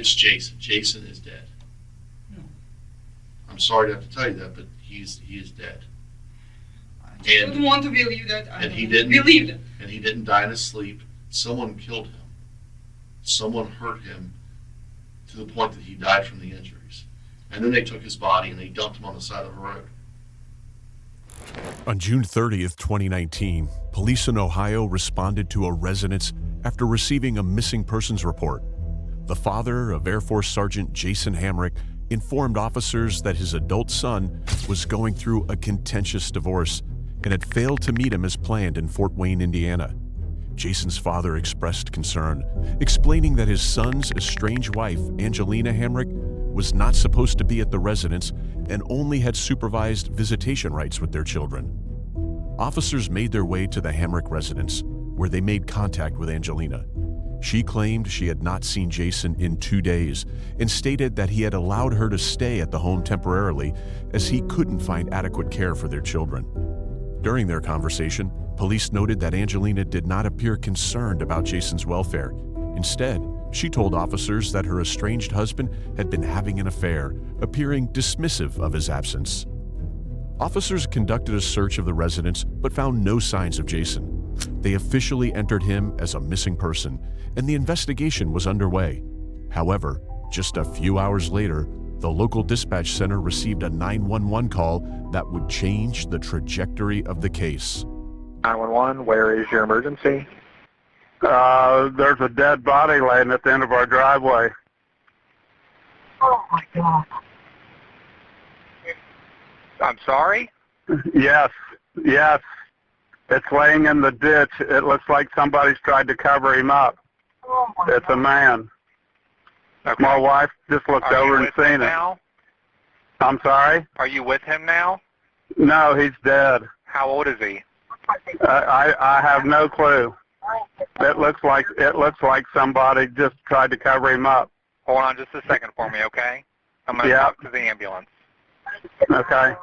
It's Jason. Jason is dead. No. I'm sorry to have to tell you that, but he is dead. I don't want to believe that. And he didn't believe that. And he didn't die in his sleep. Someone killed him. Someone hurt him to the point that he died from the injuries. And then they took his body and they dumped him on the side of the road. On June 30th, 2019, police in Ohio responded to a residence after receiving a missing persons report. The father of Air Force Sgt. Jason Hamrick informed officers that his adult son was going through a contentious divorce and had failed to meet him as planned in Fort Wayne, Indiana. Jason's father expressed concern, explaining that his son's estranged wife, Angelina Hamrick, was not supposed to be at the residence and only had supervised visitation rights with their children. Officers made their way to the Hamrick residence, where they made contact with Angelina. She claimed she had not seen Jason in 2 days and stated that he had allowed her to stay at the home temporarily as he couldn't find adequate care for their children. During their conversation, police noted that Angelina did not appear concerned about Jason's welfare. Instead, she told officers that her estranged husband had been having an affair, appearing dismissive of his absence. Officers conducted a search of the residence but found no signs of Jason. They officially entered him as a missing person, and the investigation was underway. However, just a few hours later, the local dispatch center received a 911 call that would change the trajectory of the case. 911, where is your emergency? There's a dead body laying at the end of our driveway. Oh my God. I'm sorry? Yes. It's laying in the ditch. It looks like somebody's tried to cover him up. Oh my It's a man. Okay. My wife just looked over and seen it. Now? I'm sorry? Are you with him now? No, he's dead. How old is he? I have no clue. It looks like somebody just tried to cover him up. Hold on just a second for me, okay? I'm going to talk to the ambulance. Okay.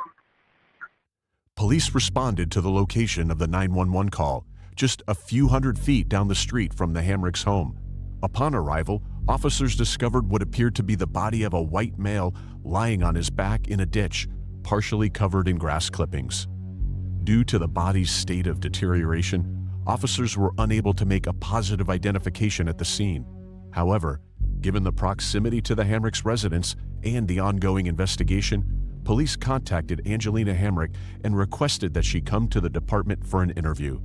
Police responded to the location of the 911 call, just a few hundred feet down the street from the Hamrick's home. Upon arrival, officers discovered what appeared to be the body of a white male lying on his back in a ditch, partially covered in grass clippings. Due to the body's state of deterioration, officers were unable to make a positive identification at the scene. However, given the proximity to the Hamrick's residence and the ongoing investigation, police contacted Angelina Hamrick and requested that she come to the department for an interview.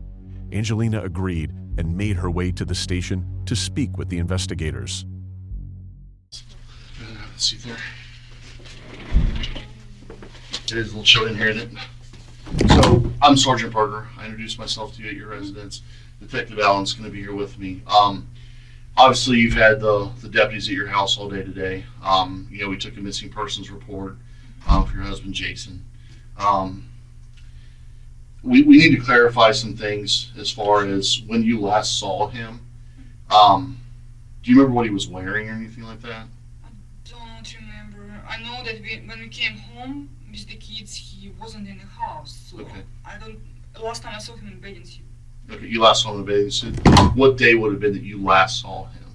Angelina agreed and made her way to the station to speak with the investigators. See there. It is a little chilly in here, isn't it? So, I'm Sergeant Parker. I introduced myself to you at your residence. Detective Allen's going to be here with me. Obviously, you've had the deputies at your house all day today. We took a missing persons report for your husband, Jason. We need to clarify some things as far as when you last saw him. Do you remember what he was wearing or anything like that? I don't remember. I know that when we came home with the kids, he wasn't in the house. So Okay. Last time I saw him in bathing suit. Okay, you last saw him in a bathing suit. What day would have been that you last saw him?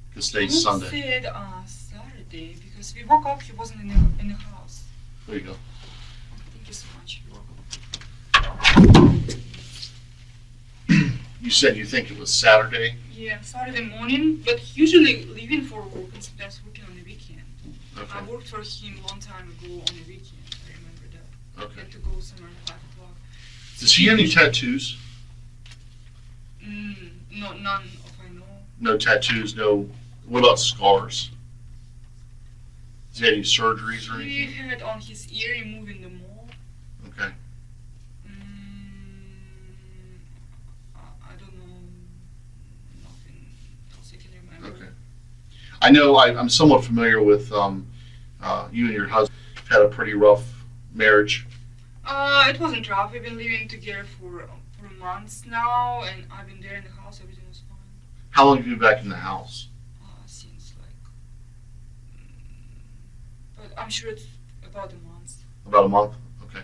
Because today's Sunday. I said Saturday because we woke up. He wasn't in the house. There you go. Thank you so much. You said you think it was Saturday? Yeah, Saturday morning, but usually leaving for work and sometimes working on the weekend. Okay. I worked for him a long time ago on the weekend. I remember that. Okay. I had to go somewhere at 5 o'clock. Does he have any tattoos? No, none of I know. No tattoos, no. What about scars? Has he had any surgeries or He anything? had on his ear removed in the mall. Okay. I don't know. Nothing else I can remember. Okay. I know I'm somewhat familiar with you and your husband had a pretty rough marriage. It wasn't rough. We've been living together for months now, and I've been there in the house. Everything was fine. How long have you been back in the house? Since but I'm sure it's about a month. About a month? Okay.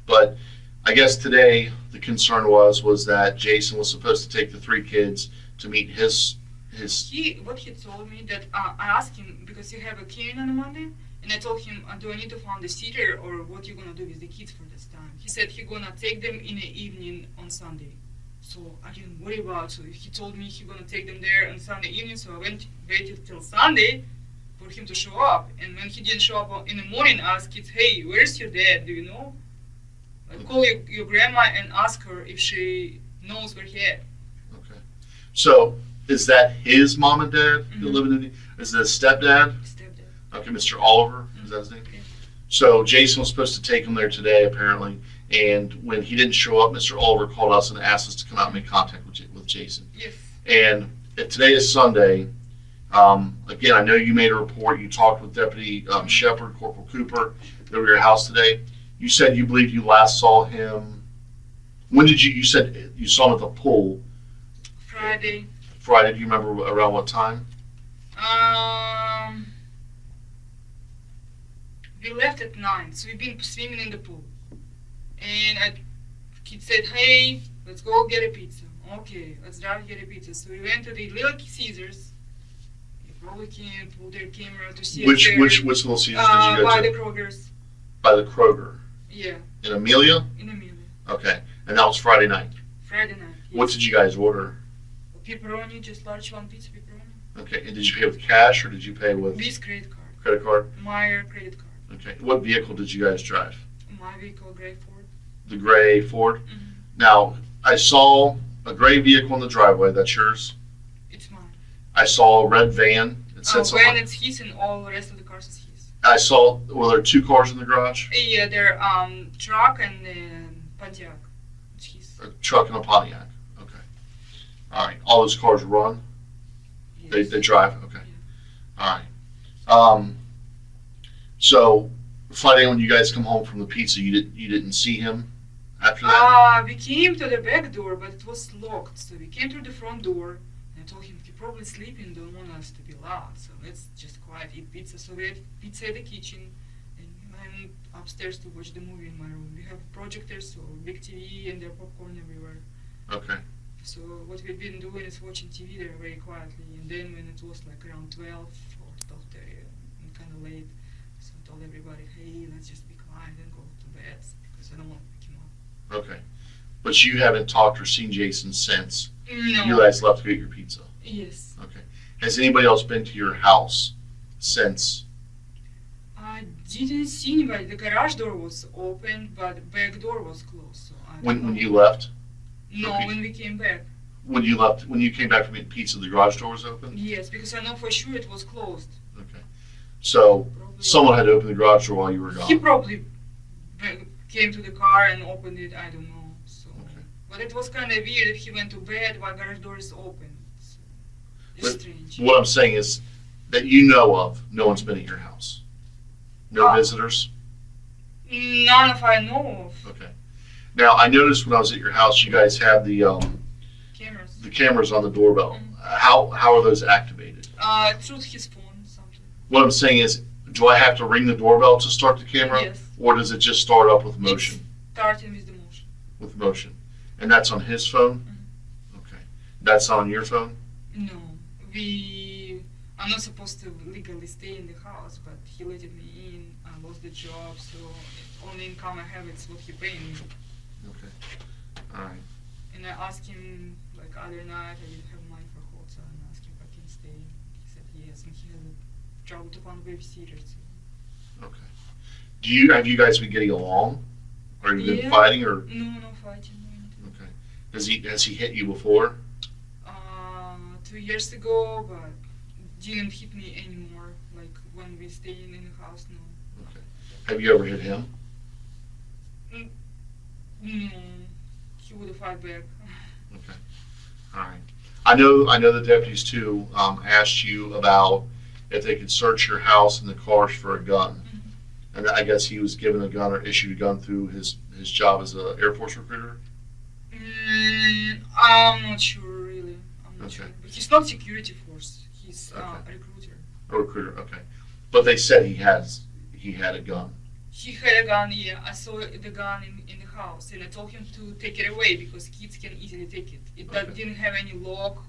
But I guess today the concern was that Jason was supposed to take the 3 kids to meet his his. What he told me that I asked him because you have a cane on a Monday, and I told him, do I need to find a sitter or what you gonna do with the kids for this time? He said he gonna take them in the evening on Sunday. So I didn't worry about. So he told me he gonna take them there on Sunday evening. So I waited till Sunday for him to show up. And when he didn't show up in the morning, I asked kids, "Hey, where's your dad? Do you know?" Like, call your grandma and ask her if she knows where he at. Okay. So is that his mom and dad Mm-hmm. that live in? Is it his stepdad? Stepdad. Okay, Mr. Oliver. Is that his name? Yeah. So Jason was supposed to take him there today, apparently. And when he didn't show up, Mr. Oliver called us and asked us to come out and make contact with Jason. Yes. And if today is Sunday, again, I know you made a report. You talked with Deputy Shepard, Corporal Cooper. They were at your house today. You said you believe you last saw him. When did you said you saw him at the pool. Friday. Friday. Do you remember around what time? We left at 9, so we've been swimming in the pool. And kid said, "Hey, let's go get a pizza." Okay, let's drive get a pizza. So we went to the Little Caesars. You probably can pull their camera to see Which it there. Little Caesars did you go By to? the Kroger's. By the Kroger. Yeah, In Amelia? in Amelia. Okay. And that was Friday night. Friday night. Yes. What did you guys order? Pepperoni, just large one pizza pepperoni. Okay. And did you pay with cash or did you pay with This credit card. credit card? Meyer credit card. Okay. What vehicle did you guys drive? My vehicle, gray Ford. The gray Ford? Mm-hmm. Now, I saw a gray vehicle in the driveway. That's yours. It's mine. I saw a red van. It said When something. it's his and all the rest of the cars is his. I saw, were there two cars in the garage? Yeah, they're truck and Pontiac. It's his. A truck and a Pontiac. Okay. All right. All those cars run? Yes. They drive? Okay. All right. So Friday when you guys come home from the pizza, you didn't see him after that? We came to the back door, but it was locked. So we came through the front door, and I told him he's probably sleeping, don't want us to be loud. So let's just quiet eat pizza. So we had pizza in the kitchen, and we went upstairs to watch the movie in my room. We have projectors, so big TV, and there popcorn everywhere. Okay. So what we've been doing is watching TV there very quietly. And then when it was like around 12 or 12:30, and kind of late, so I told everybody, "Hey, let's just be quiet and go to bed because I don't want to wake him up." Okay. But you haven't talked or seen Jason since No. you guys left to get your pizza? Yes. Okay. Has anybody else been to your house since? I didn't see anybody. The garage door was open, but the back door was closed. So I don't When know. you left? No, Okay. when we came back. When you came back from eating pizza, the garage door was open? Yes, because I know for sure it was closed. Okay. So Probably. someone had to open the garage door while you were gone. He probably came to the car and opened it. I don't know. So, Okay. but it was kind of weird that he went to bed while garage door is open. So, it's But strange. What I'm saying is that you know of, no one's been at your house. No visitors? None of I know of Okay. Now, I noticed when I was at your house, you guys have the cameras. cameras on the doorbell. How are those activated? Through his phone, something. What I'm saying is, do I have to ring the doorbell to start the camera? Yes. Or does it just start up with motion? Starting with the motion. With motion. And that's on his phone? Okay. That's not on your phone? No, I'm not supposed to legally stay in the house, but he let me in. I lost the job, so the only income I have is what he paid me. Okay. All right. And I asked him, like other night, I didn't have money for hotel, and I asked him if I can stay. He said yes, and he has a trouble to find a babysitter. So. Okay. Have you guys been getting along? Or have you been Yeah. fighting or? No fighting, no anything. Okay. Has he hit you before? 2 years ago, but didn't hit me anymore. Like when we staying in the house, no. Okay. Have you ever hit him? No, he would have fight back. Okay. All right. I know the deputies too asked you about if they could search your house and the cars for a gun. And I guess he was given a gun or issued a gun through his job as an Air Force recruiter? I'm not sure, really. I'm not Okay. sure. But he's not security force. He's Okay. a recruiter. A recruiter, okay. But they said he had a gun. He had a gun, yeah. I saw the gun in the house, and I told him to take it away because kids can easily take it. It Okay. didn't have any lock,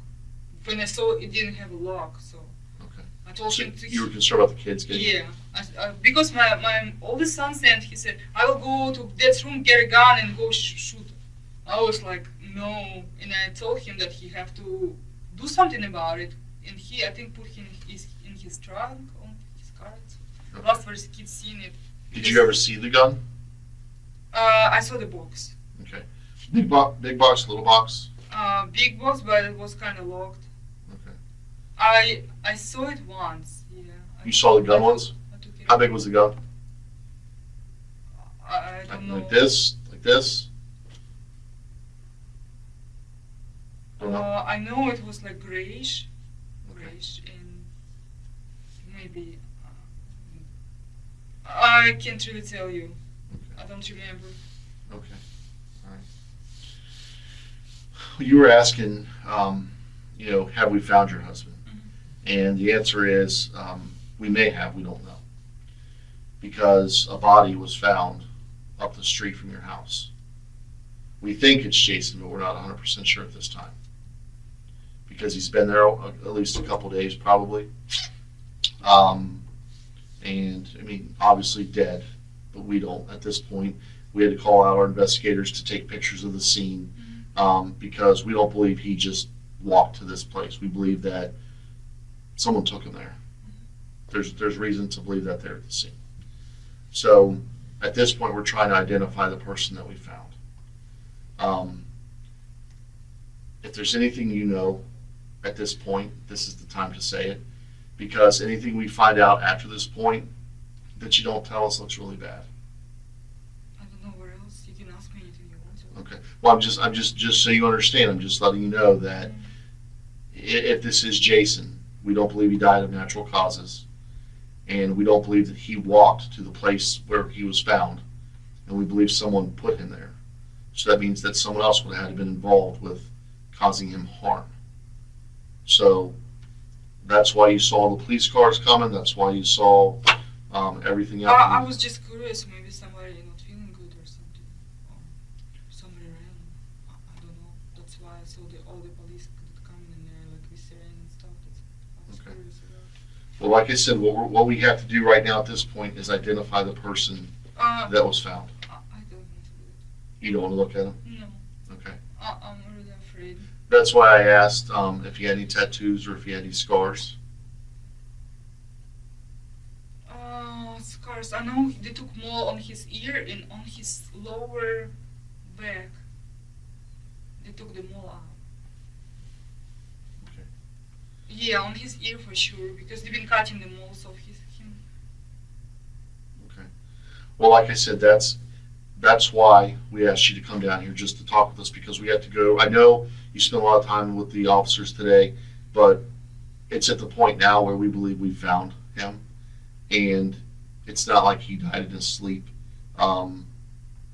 when I saw it didn't have a lock, so Okay. I told So him to. you were concerned about the kids getting. Yeah, because my oldest son said, he said, I will go to Dad's room, get a gun, and go shoot. I was like, no, and I told him that he have to do something about it, and he, I think, put him in his trunk on his car. Okay. Last where his kids seen it. Did you ever see the gun? I saw the box. Okay. Big box, little box. Big box, but it was kind of locked. Okay. I saw it once. Yeah. You saw the gun once? I took it. How big was the gun? I don't know. Like this? Like this? Don't know. I know it was like grayish, Okay. and maybe I can't really tell you. I don't remember. Okay. All right. You were asking, have we found your husband? And the answer is, we may have, we don't know. Because a body was found up the street from your house. We think it's Jason, but we're not 100% sure at this time. Because he's been there at least a couple days, probably. Obviously dead, but we don't at this point. We had to call out our investigators to take pictures of the scene, because we don't believe he just walked to this place. We believe that someone took him there. There's reason to believe that they're at the scene. So at this point, we're trying to identify the person that we found. If there's anything you know at this point, this is the time to say it, because anything we find out after this point that you don't tell us looks really bad. I don't know where else. You can ask me anything you want to. Okay. Well, I'm just so you understand. I'm just letting you know that if this is Jason, we don't believe he died of natural causes, and we don't believe that he walked to the place where he was found, and we believe someone put him there. So that means that someone else would have had been involved with causing him harm. So that's why you saw the police cars coming. That's why you saw everything else. I was just curious. Maybe somebody not feeling good or something, or somebody ran. I don't know. That's why I saw all the police coming in there, like we said and stuff. I was Okay. curious about. Well, like I said, what we have to do right now at this point is identify the person that was found. I don't want to do it. You don't want to look at him? No, Okay. I'm really afraid. That's why I asked if he had any tattoos or if he had any scars. Scars. I know they took mole on his ear and on his lower back. They took the mole out. Okay. Yeah, on his ear for sure, because they've been cutting the moles off him. Okay. Well, like I said, that's why we asked you to come down here, just to talk with us, because we have to go. I know you spent a lot of time with the officers today, but it's at the point now where we believe we found him, and it's not like he died in his sleep. And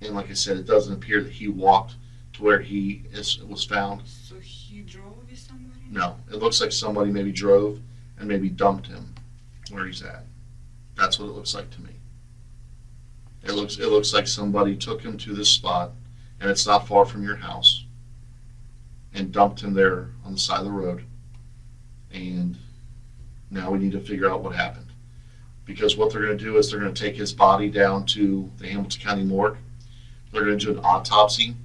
like I said, it doesn't appear that he walked to where he was found. So he drove with somebody? No, it looks like somebody maybe drove and maybe dumped him where he's at. That's what it looks like to me. It looks like somebody took him to this spot, and it's not far from your house, and dumped him there on the side of the road. And now we need to figure out what happened. Because what they're going to do is they're going to take his body down to the Hamilton County morgue. They're going to do an autopsy.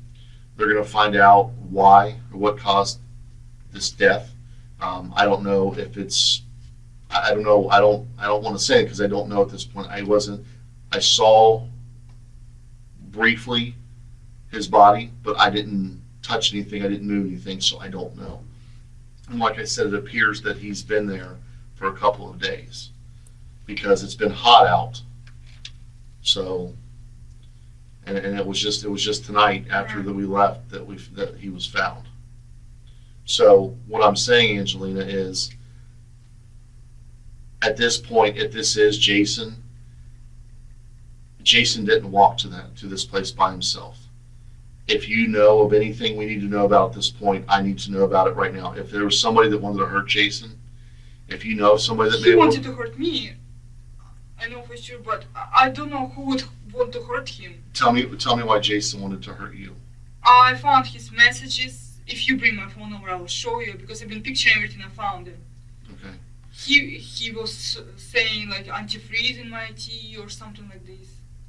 They're going to find out why or what caused this death. I don't know if it's. I don't know. I don't want to say it because I don't know at this point. I saw briefly his body, but I didn't touch anything. I didn't move anything, so I don't know. And like I said, it appears that he's been there for a couple of days because it's been hot out. So, and it was just tonight after that we left that he was found. So what I'm saying, Angelina, is at this point, if this is Jason didn't walk to this place by himself. If you know of anything we need to know about at this point, I need to know about it right now. If there was somebody that wanted to hurt Jason, if you know of somebody that He wanted to hurt me. I know for sure, but I don't know who would want to hurt him. Tell me why Jason wanted to hurt you. I found his messages if you bring my phone over, I will show you because I've been picturing everything I found. And Okay. he was saying like antifreeze in my tea or something like this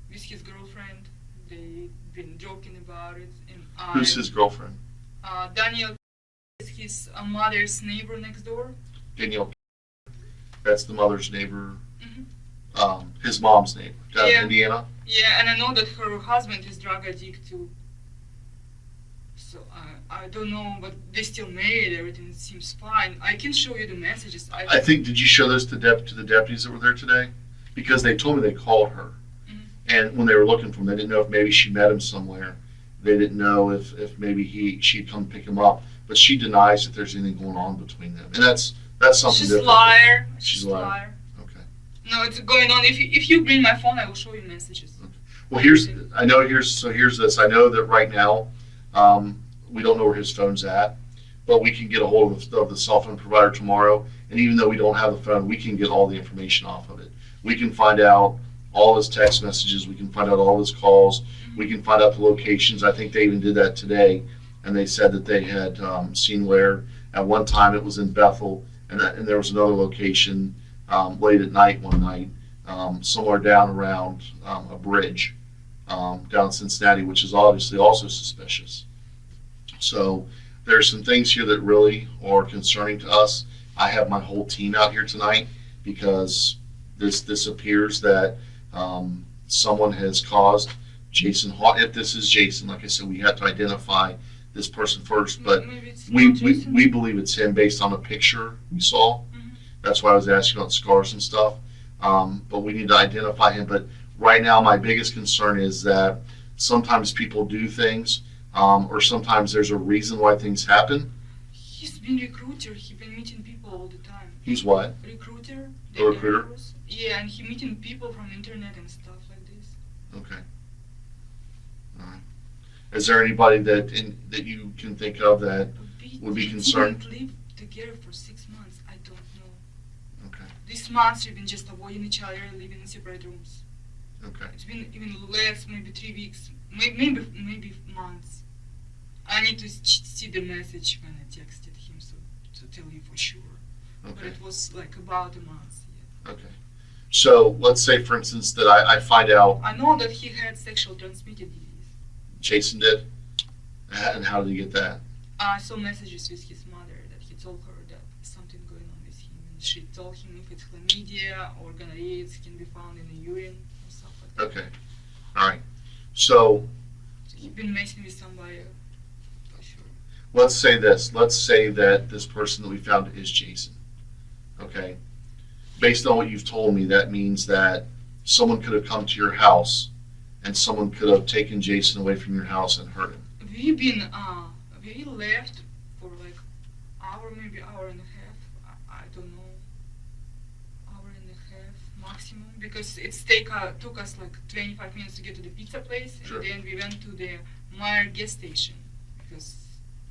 with his girlfriend. They've been joking about it. And Who's his girlfriend? Daniel is his mother's neighbor next door. Danielle. That's the mother's neighbor. Hmm. His mom's neighbor down in Yeah. Indiana. Yeah, and I know that her husband is drug addict too. So I don't know, but they still married. Everything seems fine. I can show you the messages. I think, did you show this to the deputies that were there today? Because they told me they called her. Mhm. And when they were looking for him, they didn't know if maybe she met him somewhere. They didn't know if maybe she'd come pick him up. But she denies that there's anything going on between them. And that's something She's a different. liar. She's She's a a liar. liar. Okay. No, it's going on. If you bring my phone, I will show you messages. Well, here's this. I know that right now, we don't know where his phone's at, but we can get a hold of the cell phone provider tomorrow. And even though we don't have the phone, we can get all the information off of it. We can find out all his text messages. We can find out all his calls. We can find out the locations. I think they even did that today, and they said that they had seen where at one time it was in Bethel, and there was another location late at night one night, somewhere down around a bridge down in Cincinnati, which is obviously also suspicious. So there's some things here that really are concerning to us. I have my whole team out here tonight because this appears that someone has caused Jason. If this is Jason, like I said, we have to identify this person first, but Maybe it's we not Jason. believe it's him based on the picture we saw. Mhm. That's why I was asking about scars and stuff. But we need to identify him. But right now, my biggest concern is that sometimes people do things, or sometimes there's a reason why things happen. He's been recruiter. He's been meeting people all the time. He's what? Recruiter. A recruiter? Air Force. Yeah, and he meeting people from internet and stuff like this. Okay. All right. Is there anybody that you can think of that would be They concerned? didn't live together for 6 months. I don't know. Okay. These months we've been just avoiding each other, living in separate rooms. Okay. It's been even less, maybe 3 weeks, maybe months. I need to see the message when I texted him so to tell you for sure. But Okay. it was like about a month. Yeah. Okay. So let's say, for instance, that I find out I know that he had sexual transmitted disease. Jason did, and how did he get that? I saw messages with his mother that he told her that something going on with him, and she told him if it's chlamydia or gonorrhea, it can be found in the urine or stuff like that. Okay. All right. So So he's been messing with somebody for sure. let's say this. Let's say that this person that we found is Jason. Okay. Based on what you've told me, that means that someone could have come to your house and someone could have taken Jason away from your house and hurt him. We've been we left for like hour, maybe hour and a half. I don't know, hour and a half maximum, because took us like 25 minutes to get to the pizza place, and Sure. then we went to the Meyer gas station because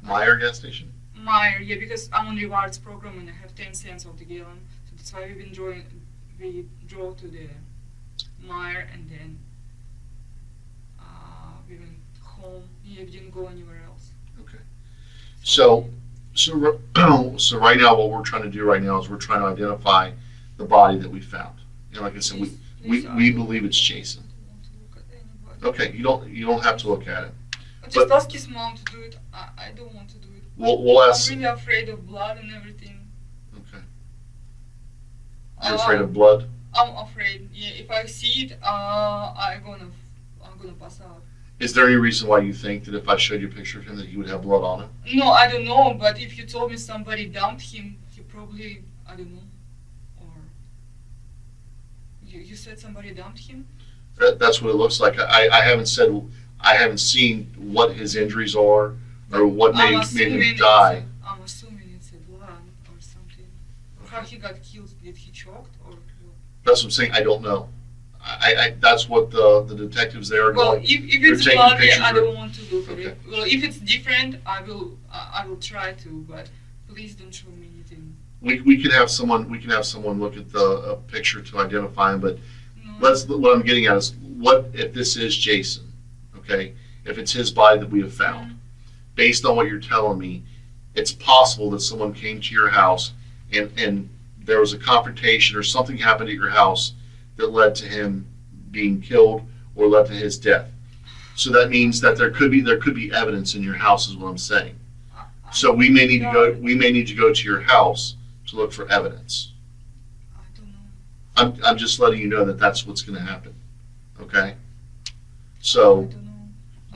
Meyer gas station? Meyer, yeah, because I'm on rewards program and I have 10 cents off the gallon, so that's why we drove to the Meyer, and then we went home. Yeah, we didn't go anywhere else. Okay. So right now, what we're trying to do right now is we're trying to identify the body that we found. And like I said, we believe it's Jason. Okay, you don't have to look at it. Just ask his mom to do it. I don't want to do it. We'll ask. I'm really afraid of blood and everything. Okay. You're afraid of blood? I'm afraid. Yeah, if I see it, I'm gonna pass out. Is there any reason why you think that if I showed you a picture of him that he would have blood on him? No, I don't know. But if you told me somebody dumped him, he probably, I don't know. Or you said somebody dumped him? That's what it looks like. I haven't seen what his injuries are or what made him die. I'm assuming it's a blood or something. How he got killed? Did he choked or what? That's what I'm saying. I don't know. That's what the detectives there are Well, going. if it's taking bloody, pictures I of- don't want to look at Okay. it. Well, if it's different, I will try to, but please don't show me anything. We can have someone look at the picture to identify him. But No. what I'm getting at is, what if this is Jason? Okay, if it's his body that we have found, based on what you're telling me, it's possible that someone came to your house and there was a confrontation or something happened at your house that led to him being killed or led to his death. So that means that there could be evidence in your house, is what I'm saying. So we may need to go to your house to look for evidence. I don't know. I'm just letting you know that that's what's going to happen. Okay. I So don't know.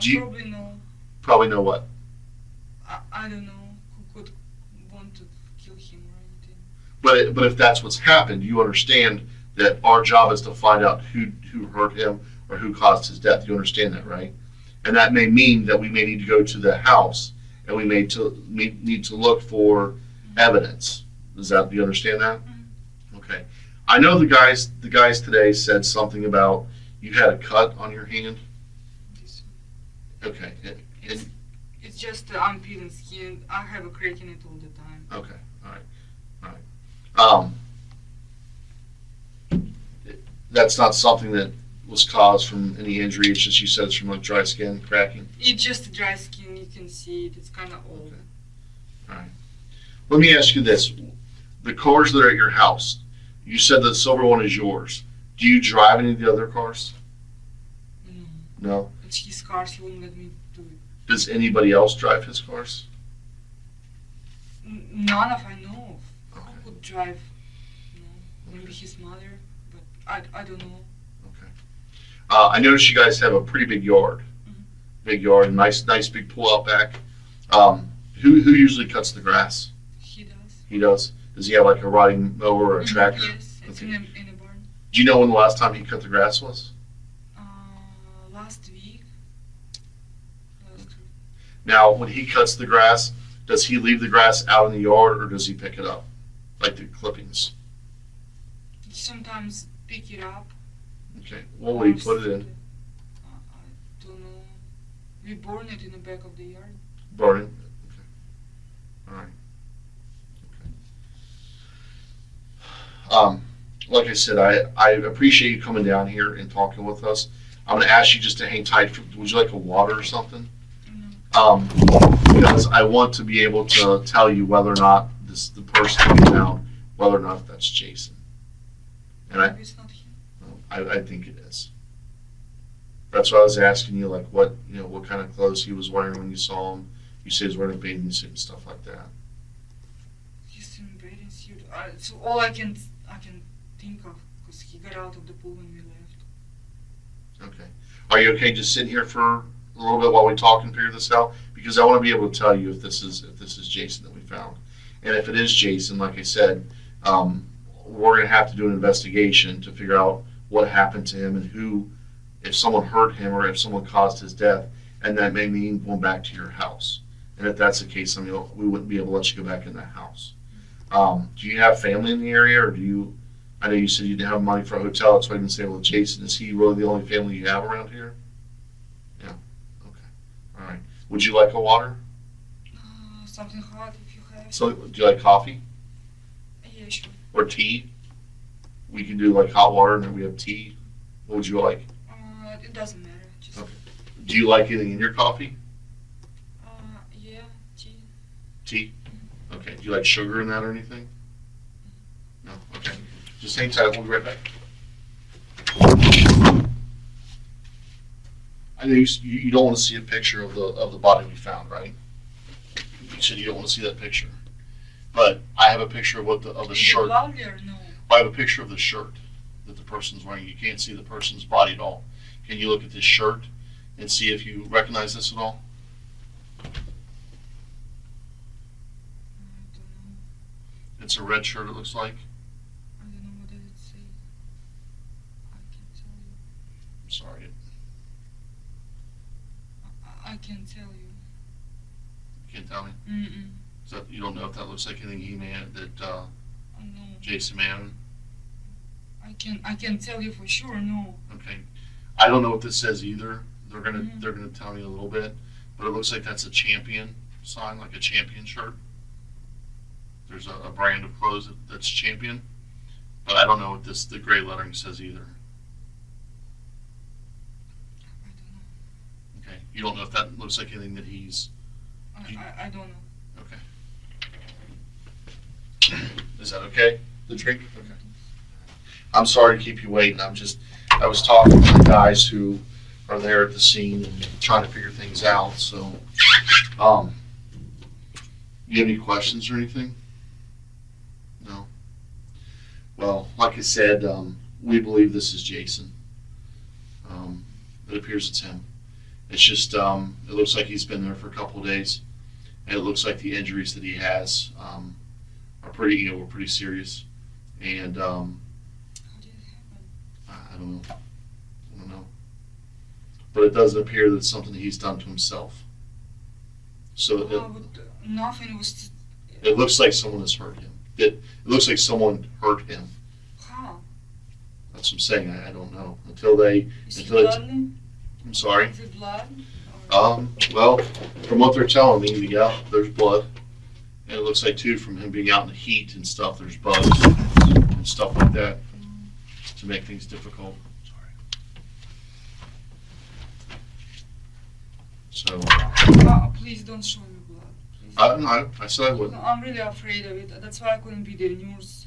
do you Probably no. probably know what? I don't know who could want to kill him or anything. But if that's what's happened, you understand that our job is to find out who hurt him or who caused his death. You understand that, right? And that may mean that we may need to go to the house and we may need to look for evidence. Do you understand that? Mhm. Okay. I know the guys today said something about you had a cut on your hand. This Okay. It's just I'm peeling skin. I have a crack in it all the time. Okay. All right. That's not something that was caused from any injury. It's just you said it's from like dry skin cracking. It's just dry skin. You can see it. It's kind of old. Okay. All right. Let me ask you this: the cars that are at your house, you said the silver one is yours. Do you drive any of the other cars? No, No. it's his cars. He wouldn't let me do it. Does anybody else drive his cars? None of I know of. Okay. Who could drive? Maybe his mother, but I don't know. Okay. I noticed you guys have a pretty big yard. Mhm. Big yard, nice big pull out back. Who usually cuts the grass? He does. He does. Does he have like a riding mower or a Mhm, tractor? Yes, it's Okay. in a barn. Do you know when the last time he cut the grass was? Last week. Now, when he cuts the grass, does he leave the grass out in the yard or does he pick it up? Like the clippings? Sometimes pick it up. Okay. What would he put it in? I don't know. We burn it in the back of the yard. Burning? Okay. All right. Okay. Like I said, I appreciate you coming down here and talking with us. I'm going to ask you just to hang tight. Would you like a water or something? Because I want to be able to tell you whether or not the person we found, whether or not that's Jason. And Maybe it's not him. I think it is. That's why I was asking you, like, what kind of clothes he was wearing when you saw him. You said he was wearing a bathing suit and stuff like that. He's in bathing suit. So all I can think of, because he got out of the pool when we left. Okay. Are you okay just sitting here for a little bit while we talk and figure this out? Because I want to be able to tell you if this is Jason that we found, and if it is Jason, like I said, we're going to have to do an investigation to figure out what happened to him and who, if someone hurt him or if someone caused his death, and that may mean going back to your house. And if that's the case, we wouldn't be able to let you go back in that house. Do you have family in the area, or do you? I know you said you didn't have money for a hotel. That's why I didn't say, well, Jason, is he really the only family you have around here? Yeah. Okay. All right. Would you like a water? Something hot if you have. So, do you like coffee Yeah, sure. or tea? We can do like hot water and then we have tea. What would you like? It doesn't matter. Just Okay. Do you like anything in your coffee? yeah, tea. Tea? Okay. Do you like sugar in that or anything? No? Okay. Just hang tight. We'll be right back. I know you don't want to see a picture of the body we found, right? You said you don't want to see that picture. But I have a picture of the Is it shirt. lovely or no? I have a picture of the shirt that the person's wearing. You can't see the person's body at all. Can you look at this shirt and see if you recognize this at all? I don't know. It's a red shirt, it looks like. I don't know what does it say. I can't tell you. I'm sorry. I can't tell you. You can't tell me? Mm-mm. So you don't know if that looks like anything he may have, that No. Jason may have? I can tell you for sure. No. Okay. I don't know what this says either. They're gonna Mhm. they're gonna tell me a little bit, but it looks like that's a champion sign, like a champion shirt. There's a brand of clothes that's champion, but I don't know what the gray lettering says either. I don't know. Okay. You don't know if that looks like anything that he's I don't know. Okay. Is that okay? The drink? Okay. I'm sorry to keep you waiting. I was talking to the guys who are there at the scene and trying to figure things out. So, you have any questions or anything? No? Well, like I said, we believe this is Jason. It appears it's him. It's just, it looks like he's been there for a couple of days, and it looks like the injuries that he has are pretty, were pretty serious. And How did it happen? I don't know. I don't know. But it doesn't appear that it's something that he's done to himself. So Nothing was. it looks like someone has hurt him. It looks like someone hurt him. How? That's what I'm saying. I don't know until they. Is it Until it's, blood? I'm sorry. Is it blood? Well, from what they're telling me, yeah, there's blood, and it looks like too from him being out in the heat and stuff. There's bugs and stuff like that to make things difficult. So Please don't show me blood. Please. no, I said I wouldn't. I'm really afraid of it. That's why I couldn't be the news,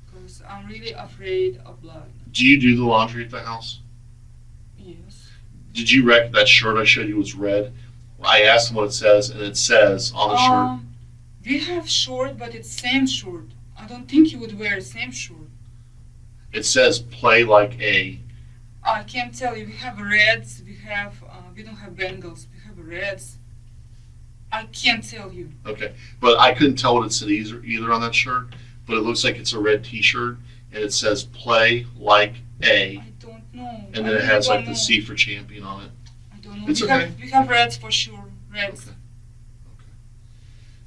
because I'm really afraid of blood. Do you do the laundry at the house? Yes. Did you wreck that shirt I showed you was red? I asked him what it says, and it says on the shirt. We have short, but it's same short. I don't think you would wear same short. It says play like a. I can't tell you. We have reds. We don't have Bengals. We have reds. I can't tell you. Okay, but I couldn't tell what it said either on that shirt. But it looks like it's a red T-shirt, and it says play like a. I don't know. And then it has like the C for champion on it. I don't know. It's we okay. We have reds for sure. Reds. Okay.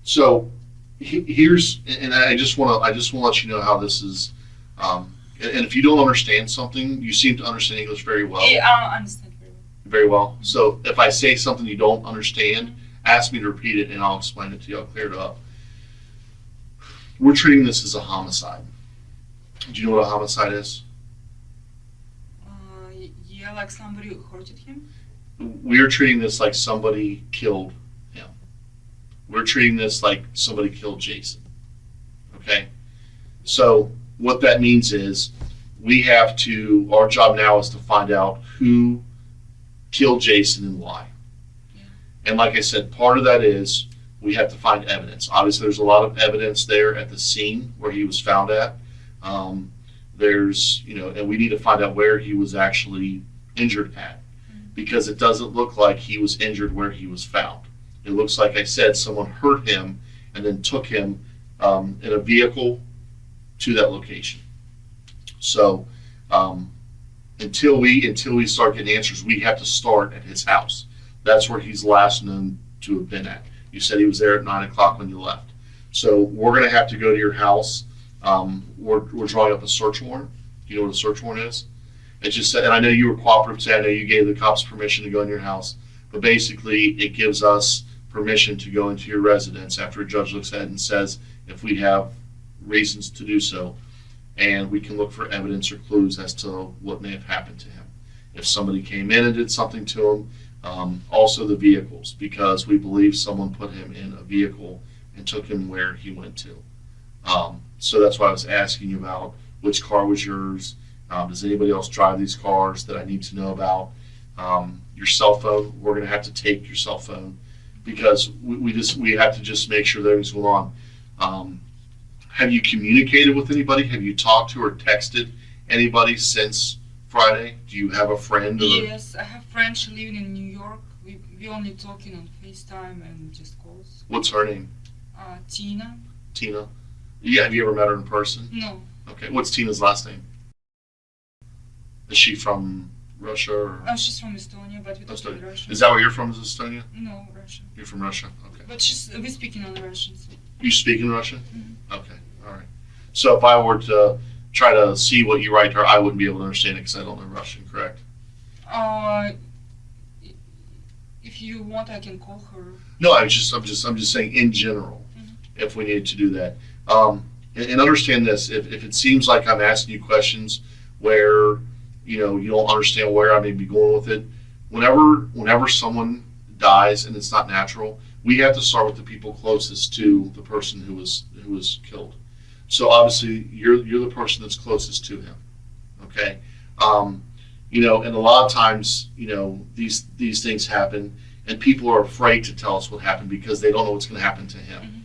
So here's, and I just want to let you know how this is. And if you don't understand something, you seem to understand English very well. Yeah, I understand very well. Very well. So if I say something you don't understand, ask me to repeat it, and I'll explain it to you. I'll clear it up. We're treating this as a homicide. Do you know what a homicide is? Yeah, like somebody hurted him. We're treating this like somebody killed him. We're treating this like somebody killed Jason. Okay? So what that means is our job now is to find out who killed Jason and why. Yeah. And like I said, part of that is we have to find evidence. Obviously, there's a lot of evidence there at the scene where he was found at. And we need to find out where he was actually injured at, because it doesn't look like he was injured where he was found. It looks like I said someone hurt him and then took him in a vehicle to that location. So until we start getting answers, we have to start at his house. That's where he's last known to have been at. You said he was there at 9 o'clock when you left. So we're going to have to go to your house. We're drawing up a search warrant. Do you know what a search warrant is? It just said, and I know you were cooperative today. I know you gave the cops permission to go in your house, but basically it gives us permission to go into your residence after a judge looks at it and says if we have reasons to do so, and we can look for evidence or clues as to what may have happened to him. If somebody came in and did something to him, also the vehicles, because we believe someone put him in a vehicle and took him where he went to. So that's why I was asking you about which car was yours. Does anybody else drive these cars that I need to know about? Your cell phone, we're going to have to take your cell phone because we have to just make sure that everything's going on. Have you communicated with anybody? Have you talked to or texted anybody since Friday? Do you have a friend? Yes, I have friends living in New York. We only talking on FaceTime and just calls. What's her name? Tina. Tina. Yeah, have you ever met her in person? No. Okay, what's Tina's last name? Is she from Russia or? No, she's from Estonia, but we talk in Russian. Is that where you're from? Is Estonia? No, Russian. You're from Russia. Okay. But we speaking on Russian. So. You speak in Russian? Mm-hmm. Okay, all right. So if I were to try to see what you write to her, I wouldn't be able to understand it because I don't know Russian, correct? If you want, I can call her. No, I'm just saying in general, if we needed to do that. And understand this, if it seems like I'm asking you questions where you don't understand where I may be going with it, whenever someone dies and it's not natural, we have to start with the people closest to the person who was killed. So obviously, you're the person that's closest to him. Okay, and a lot of times, these things happen, and people are afraid to tell us what happened because they don't know what's going to happen to him. Mm-hmm.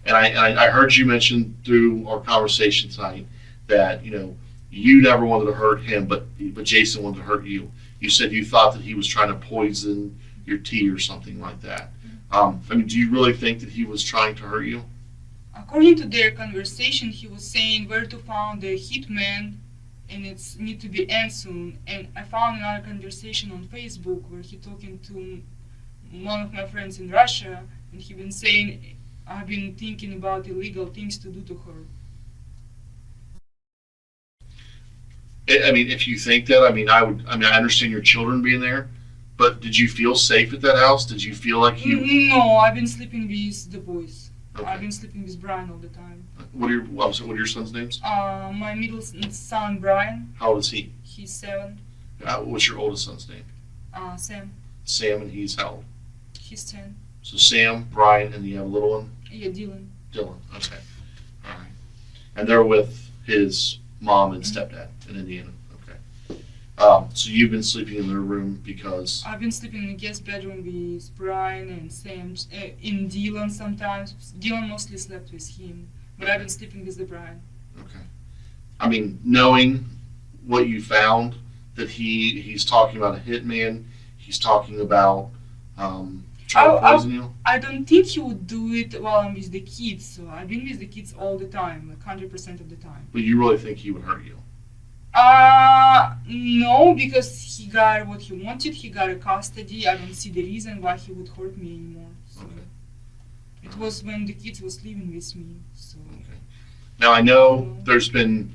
And I heard you mention through our conversation tonight that you never wanted to hurt him, but Jason wanted to hurt you. You said you thought that he was trying to poison your tea or something like that. Do you really think that he was trying to hurt you? According to their conversation, he was saying where to find the hitman, and it's need to be end soon. And I found another conversation on Facebook where he talking to one of my friends in Russia, and he been saying, I've been thinking about illegal things to do to her. If you think that, I understand your children being there, but did you feel safe at that house? Did you feel like you? No, I've been sleeping with the boys. Okay. I've been sleeping with Brian all the time. What are your sons' names? My middle son, Brian, How old is he? he's 7. What's your oldest son's name? Sam, Sam, and he's how old? he's 10. So Sam, Brian, and you have a little one? Yeah, Dylan. Dylan. Okay. All right. And they're with his mom and stepdad in Indiana. Okay. So you've been sleeping in their room because... I've been sleeping in the guest bedroom with Brian and Sam, in Dylan sometimes. Dylan mostly slept with him, but I've been sleeping with the Brian. Okay. Knowing what you found, that he's talking about a hitman, he's talking about trying to poison you? I don't think he would do it while I'm with the kids, so I've been with the kids all the time, like 100% of the time. But you really think he would hurt you? No, because he got what he wanted, he got a custody. I don't see the reason why he would hurt me anymore. So Okay. It was when the kids was living with me, so. Okay. Now I know there's been...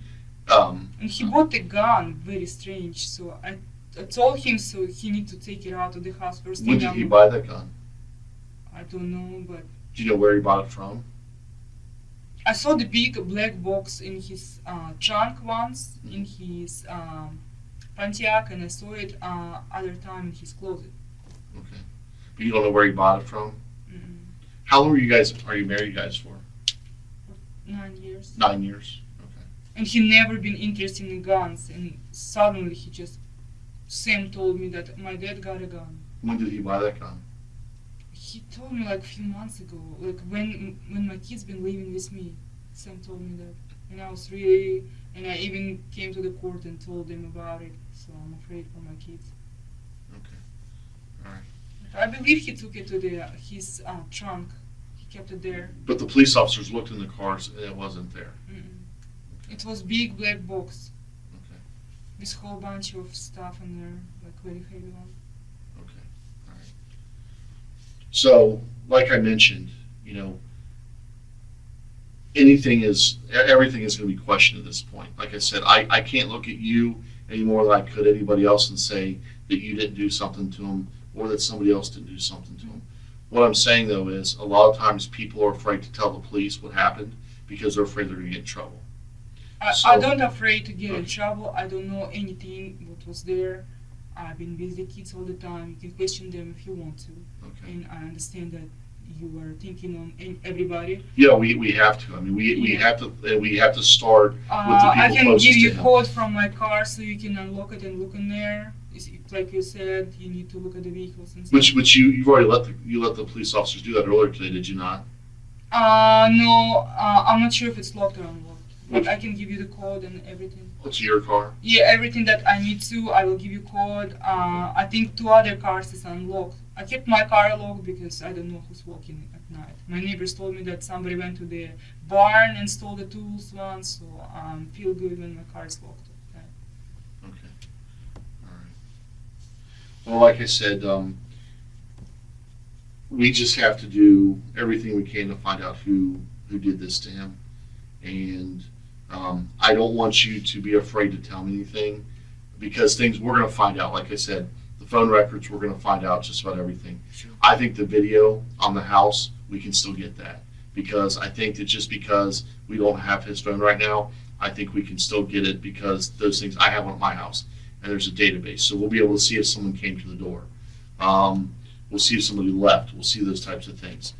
And he bought a gun, very strange, so I told him so he need to take it out of the house first. when did he buy that gun? I don't know, but Do you know where he bought it from? I saw the big black box in his trunk once, in his Pontiac, and I saw it other time in his closet. Okay. But you don't know where he bought it from? Mm-mm. How long are you married guys for? 9 years. 9 years. Okay. And he never been interested in guns, and suddenly Sam told me that my dad got a gun. When did he buy that gun? He told me like a few months ago, like when my kids been living with me. Sam told me that, and I even came to the court and told them about it. So I'm afraid for my kids. Okay. All right. I believe he took it to his trunk. He kept it there. But the police officers looked in the cars and it wasn't there. Mm-mm. It was big black box. Okay. This whole bunch of stuff in there, like very heavy one. Okay. All right. So, like I mentioned, everything is going to be questioned at this point. Like I said, I can't look at you any more than I could anybody else and say that you didn't do something to him or that somebody else didn't do something to him. What I'm saying, though, is a lot of times people are afraid to tell the police what happened because they're afraid they're going to get in trouble. I don't afraid to get in trouble. I don't know anything what was there. I've been with the kids all the time. You can question them if you want to. Okay. And I understand that you are thinking on everybody. Yeah, we have to. We have to start with the I people can closest give to you him. code from my car so you can unlock it and look in there. Like you said, you need to look at the vehicles and stuff. Which you've already let the police officers do that earlier today, did you not? No, I'm not sure if it's locked or unlocked. But Which- I can give you the code and everything. What's your car? Yeah, everything that I need to, I will give you code. I think 2 other cars is unlocked. I kept my car locked because I don't know who's walking at night. My neighbors told me that somebody went to the barn and stole the tools once, so feel good when my car is locked. Okay. All right. Well, like I said, we just have to do everything we can to find out who did this to him, and I don't want you to be afraid to tell me anything because we're going to find out. Like I said, the phone records, we're going to find out just about everything. Sure. I think the video on the house, we can still get that because I think that just because we don't have his phone right now, I think we can still get it because those things, I have one at my house and there's a database. So we'll be able to see if someone came to the door. We'll see if somebody left. We'll see those types of things.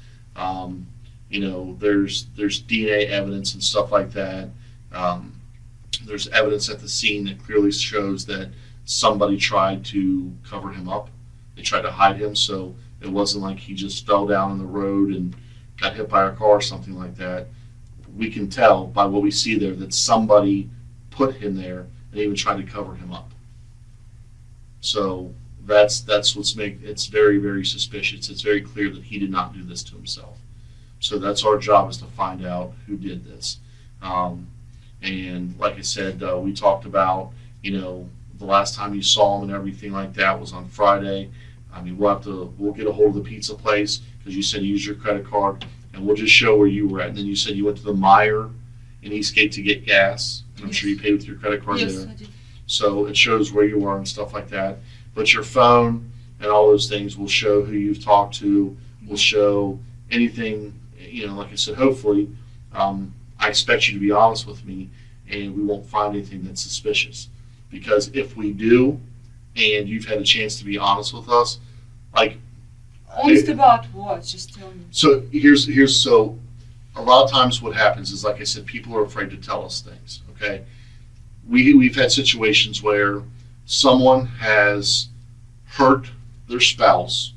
There's DNA evidence and stuff like that. There's evidence at the scene that clearly shows that somebody tried to cover him up. They tried to hide him, so it wasn't like he just fell down in the road and got hit by a car or something like that. We can tell by what we see there that somebody put him there and even tried to cover him up. So that's what's it's very, very suspicious. It's very clear that he did not do this to himself. So that's our job, is to find out who did this. And like I said, we talked about, the last time you saw him and everything like that was on Friday. I mean, we'll get a hold of the pizza place, because you said you used your credit card, and we'll just show where you were at. And then you said you went to the Meijer in Eastgate to get gas, and I'm sure you paid with your credit card Yes, there. I did. So it shows where you are and stuff like that. But your phone and all those things will show who you've talked to, will show anything, like I said, hopefully, I expect you to be honest with me, and we won't find anything that's suspicious. Because if we do, and you've had a chance to be honest with us, like, Honest about what? Just tell me. so so a lot of times what happens is, like I said, people are afraid to tell us things. Okay, we've had situations where someone has hurt their spouse,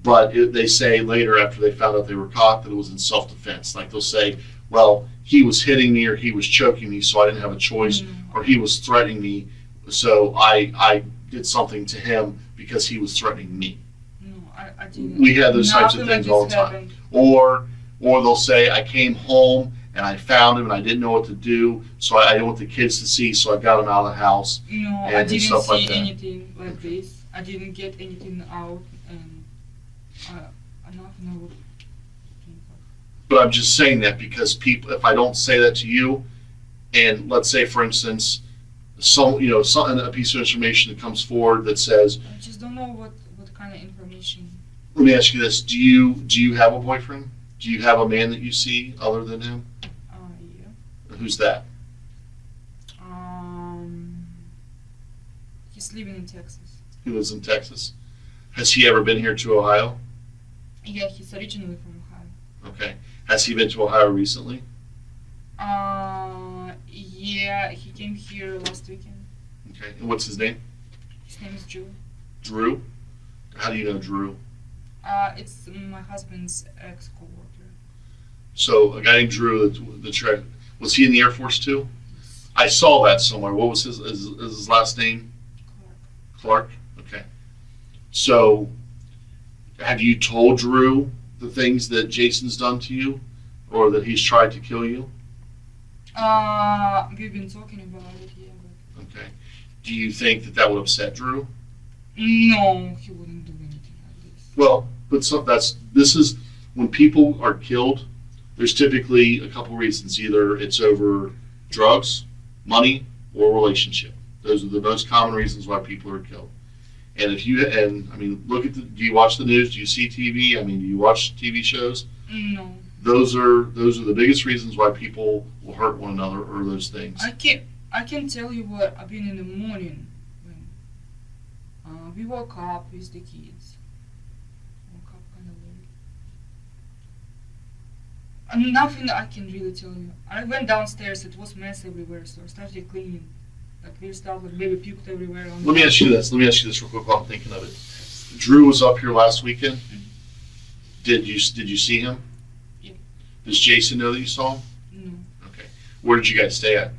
but they say later, after they found out they were caught, that it was in self-defense. Like, they'll say, well, he was hitting me, or he was choking me, so I didn't have a choice, or he was threatening me, so I did something to him because he was threatening me. No, I didn't. We have those types of Nothing like things all this the time. happened. Or they'll say, I came home and I found him and I didn't know what to do, so I didn't want the kids to see, so I got him out of the house. No, I and didn't stuff see like that. anything like this. I didn't get anything out, and I don't know what to think of. But I'm just saying that because people, if I don't say that to you, and let's say, for instance, a piece of information that comes forward that says, I just don't know what kind of information. let me ask you this, do you have a boyfriend? Do you have a man that you see other than him? Yeah. Who's that? He's living in Texas. He lives in Texas. Has he ever been here to Ohio? Yeah, he's originally from Ohio. Okay. Has he been to Ohio recently? Yeah, he came here last weekend. Okay. And what's his name? His name is Drew. Drew? How do you know Drew? It's my husband's ex-coworker. So a guy named Drew, was he in the Air Force too? I saw that somewhere. What was his last name? Clark. Clark? Okay. So have you told Drew the things that Jason's done to you, or that he's tried to kill you? We've been talking about it, yeah. But Okay. Do you think that would upset Drew? no, he wouldn't do anything like this. Well, but this is when people are killed, there's typically a couple reasons. Either it's over drugs, money, or relationship. Those are the most common reasons why people are killed. And do you watch the news? Do you see TV? Do you watch TV shows? No. Those are the biggest reasons why people will hurt one another, or those things. I can tell you what happened in the morning when we woke up with the kids. Woke up kind of late. Nothing I can really tell you. I went downstairs. It was mess everywhere, so I started cleaning. Like weird stuff, like baby puked everywhere. Let me ask you this real quick while I'm thinking of it. Drew was up here last weekend. Did you see him? Yeah. Does Jason know that you saw him? No. Okay. Where did you guys stay at?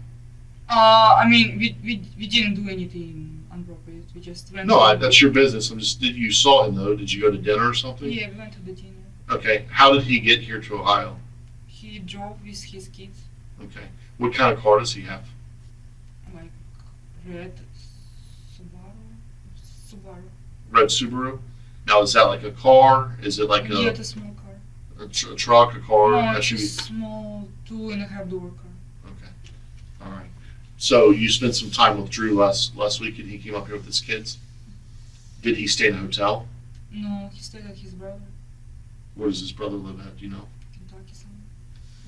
We didn't do anything inappropriate. We just went. No, that's your business. You saw him though. Did you go to dinner or something? Yeah, we went to the dinner. Okay. How did he get here to Ohio? He drove with his kids. Okay. What kind of car does he have? Like red Subaru. Red Subaru. Now, is that like a car? Is it like Yeah, it's a small car. a truck, a car, No, it's a SUV? small 2.5 door car. Okay. All right. So you spent some time with Drew last week, and he came up here with his kids. Did he stay in a hotel? No, he stayed at his brother. Where does his brother live at? Do you know? Kentucky somewhere.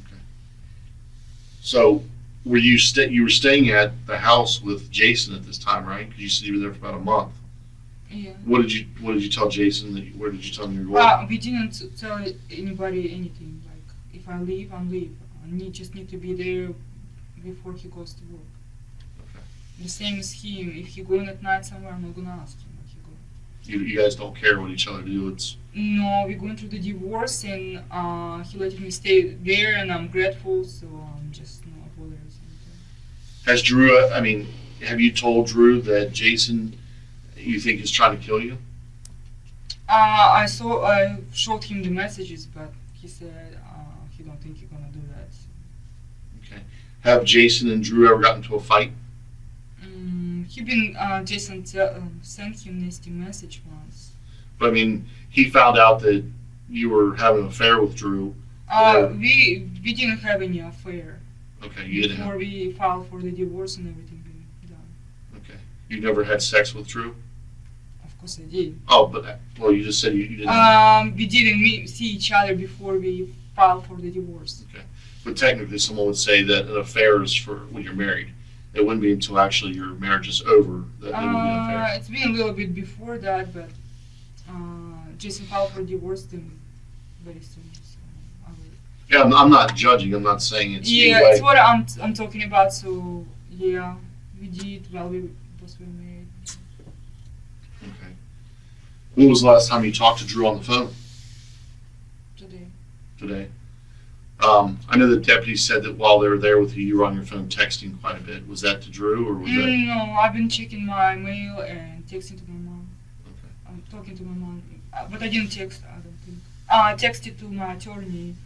Okay. So were you were staying at the house with Jason at this time, right? Because you said you were there for about a month. Yeah. What did you tell Jason? Where did you tell him you were going? We didn't tell anybody anything. Like, if I leave, I'm leave. I just need to be there before he goes to work. Okay. The same as him. If he going at night somewhere, I'm not gonna ask him where he go. You guys don't care what each other do. It's No, we're going through the divorce, and he let me stay there, and I'm grateful. So I'm just not bothered or something. Has Drew? I mean, have you told Drew that Jason you think is trying to kill you? I showed him the messages, but he said he don't think he's gonna do that. Okay. Have Jason and Drew ever gotten into a fight? Jason sent him nasty message once. But I mean, he found out that you were having an affair with Drew. We didn't have any affair. Okay, you didn't. Before we filed for the divorce and everything been done. Okay. You never had sex with Drew? Of course I did. Oh, but well, you just said you didn't. We didn't see each other before we filed for the divorce. Okay. But technically, someone would say that an affair is for when you're married. It wouldn't be until actually your marriage is over that it would be an affair. It's been a little bit before that, but Jason filed for divorce then very soon. So I will. Yeah, I'm not judging. I'm not saying it's. Yeah, anyway. it's what I'm talking about. So yeah, we did while we both were married. Okay. When was the last time you talked to Drew on the phone? Today. I know the deputy said that while they were there with you, you were on your phone texting quite a bit. Was that to Drew, or was that? No, I've been checking my mail and texting to my mom. Okay. I'm talking to my mom, but I didn't text. I don't think. I texted to my attorney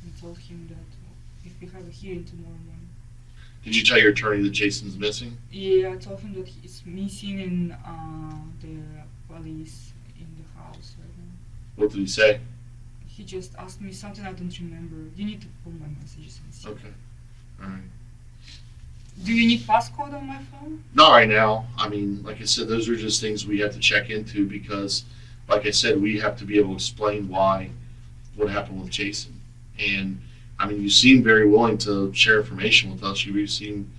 and told him that if we have a hearing tomorrow morning. Did you tell your attorney that Jason's missing? Yeah, I told him that he's missing and the police in the house right now. What did he say? He just asked me something I don't remember. You need to pull my messages and see. Okay. All right. Do you need passcode on my phone? Not right now. I mean, like I said, those are just things we have to check into because, like I said, we have to be able to explain what happened with Jason. And, I mean, you seem very willing to share information with us. You seem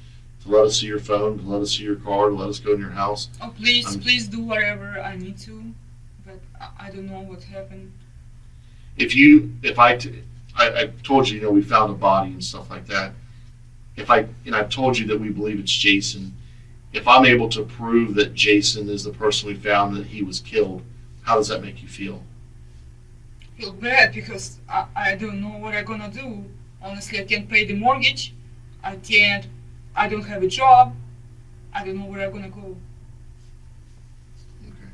to let us see your phone, to let us see your car, to let us go in your house. Oh, please do whatever I need to. But I don't know what happened. I told you, we found a body and stuff like that. I've told you that we believe it's Jason. If I'm able to prove that Jason is the person we found, that he was killed, how does that make you feel? I feel bad because I don't know what I'm gonna do. Honestly, I can't pay the mortgage. I don't have a job. I don't know where I'm gonna go. Okay.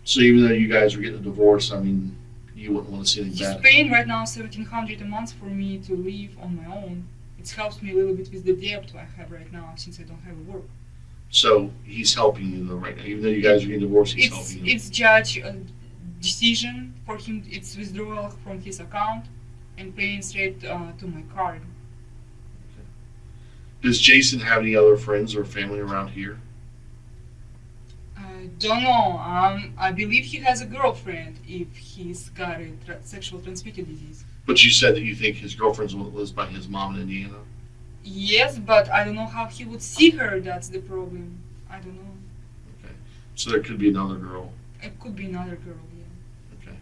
So even though you guys are getting a divorce, I mean, you wouldn't want to see anything He's bad. paying right now $1,700 a month for me to live on my own. It helps me a little bit with the debt I have right now since I don't have work. So he's helping you though right now. Even though you guys are getting divorced, he's helping you. It's judge decision for him. It's withdrawal from his account and paying straight to my card. Does Jason have any other friends or family around here? I don't know. I believe he has a girlfriend if he's got a sexual transmitted disease. But you said that you think his girlfriend's the one that lives by his mom in Indiana. Yes, but I don't know how he would see her. That's the problem. I don't know. Okay. So there could be another girl. It could be another girl, yeah. Okay.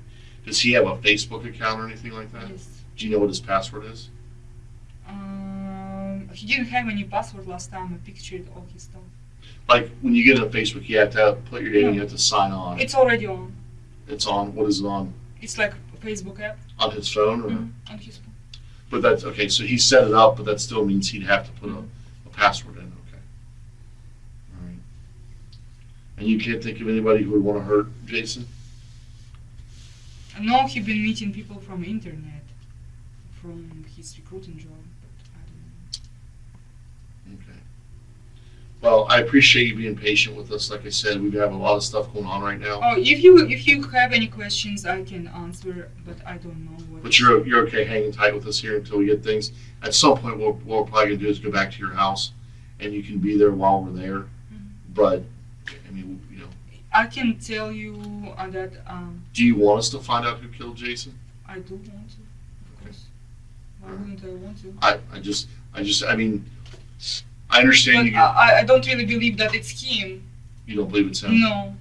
Does he have a Facebook account or anything like that? Yes. Do you know what his password is? He didn't have any password last time. I pictured all his stuff. Like when you get on Facebook, you have to put your name and you have to sign on. It's already on. It's on. What is it on? It's like a Facebook app. On his phone, or? On his phone. But that's okay. So he set it up, but that still means he'd have to put a password in. Okay. All right. And you can't think of anybody who would want to hurt Jason? I know he's been meeting people from internet, from his recruiting job, but I don't know. Okay. Well, I appreciate you being patient with us. Like I said, we have a lot of stuff going on right now. Oh, if you have any questions, I can answer, but I don't know what. But you're okay hanging tight with us here until we get things. At some point, what we're probably gonna do is go back to your house, and you can be there while we're there. Mm-hmm. But I mean, I can tell you that. Do you want us to find out who killed Jason? I do want to, of course. Why wouldn't I want to? I mean, I understand But I don't really believe that it's him. you don't believe it's him. No,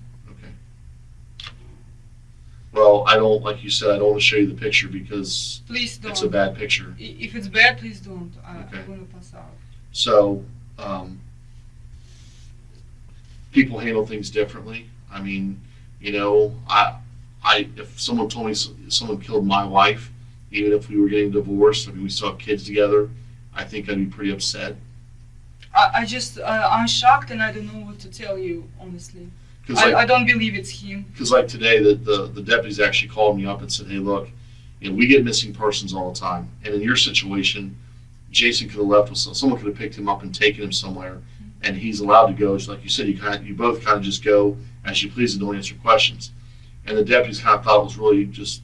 Well, I don't, like you said, I don't want to show you the picture because Please don't. it's a bad picture. If it's bad, please don't. Okay. I'm gonna pass out. So, people handle things differently. I mean, you know, if someone told me someone killed my wife, even if we were getting divorced, I mean, we still have kids together, I think I'd be pretty upset. I'm shocked and I don't know what to tell you, honestly. Because I don't believe it's him. like today, the deputies actually called me up and said, hey, look, you know, we get missing persons all the time. And in your situation, Jason could have left with someone could have picked him up and taken him somewhere, and he's allowed to go. It's like you said, you both kind of just go as you please and don't answer questions. And the deputies kind of thought it was really just,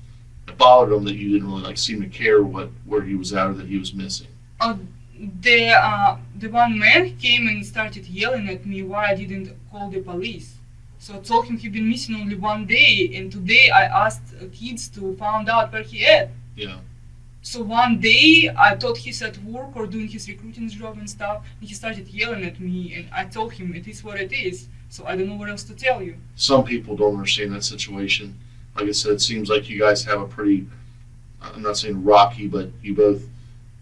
it bothered them that you didn't really like seem to care where he was at or that he was missing. The one man came and started yelling at me why I didn't call the police. So I told him he'd been missing only one day, and today I asked kids to find out where he at. Yeah. So one day I thought he's at work or doing his recruiting job and stuff, and he started yelling at me, and I told him it is what it is. So I don't know what else to tell you. Some people don't understand that situation. Like I said, it seems like you guys have a pretty, I'm not saying rocky, but you both,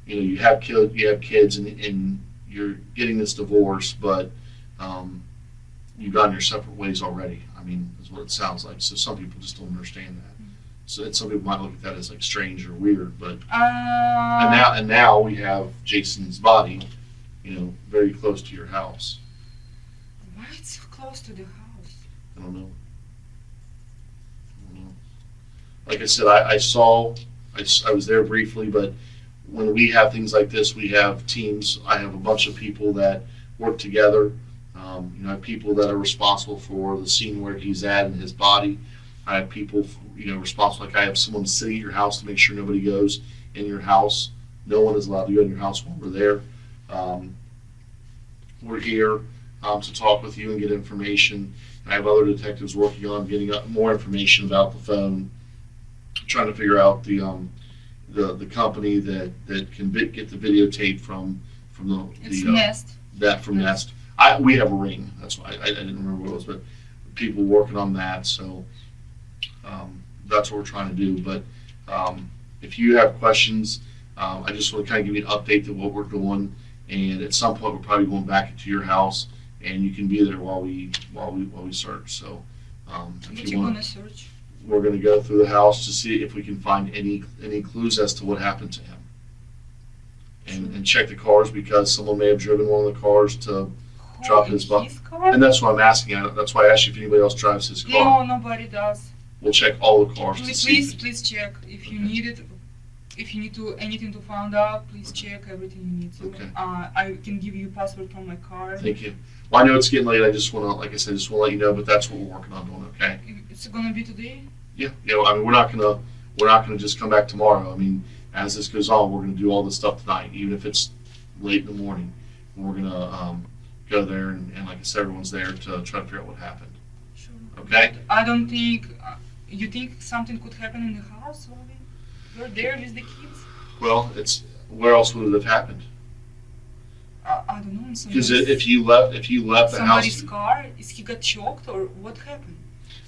you know, you have kids and you're getting this divorce, but you've gone your separate ways already. I mean, that's what it sounds like. So some people just don't understand that. So some people might look at that as like strange or weird, but and now we have Jason's body, you know, very close to your house. Why it's so close to the house? I don't know. Like I said, I was there briefly, but when we have things like this, we have teams. I have a bunch of people that work together. You know, I have people that are responsible for the scene where he's at and his body. I have people, you know, responsible. Like I have someone sitting at your house to make sure nobody goes in your house. No one is allowed to go in your house while we're there. We're here to talk with you and get information. I have other detectives working on getting more information about the phone, trying to figure out the company that can get the videotape from Nest. Nest. We have a ring. That's why I didn't remember what it was, but people working on that. So that's what we're trying to do. But if you have questions, I just want to kind of give you an update to what we're doing. And at some point, we're probably going back into your house, and you can be there while we search. So What you gonna search? we're going to go through the house to see if we can find any clues as to what happened to him, and check the cars because someone may have driven one of the cars to drop his body. car? And that's what I'm asking. That's why I asked you if anybody else drives his car. No, nobody does. We'll check all the cars to see. Please check if you Okay. need it. If you need anything to find out, please check everything you need to. Okay. I can give you password from my car. Thank you. Well, I know it's getting late. I just want to, like I said, just want to let you know. But that's what we're working on doing. Okay. It's gonna be today. Yeah. You know, I mean, we're not gonna just come back tomorrow. I mean, as this goes on, we're gonna do all this stuff tonight, even if it's late in the morning. We're gonna go there and like I said, everyone's there to try to figure out what happened. Sure. Okay. I don't think. You think something could happen in the house while you're there with the kids? Well, it's where else would it have happened? I don't know. Because if you left the house, Somebody's car, is he got choked or what happened?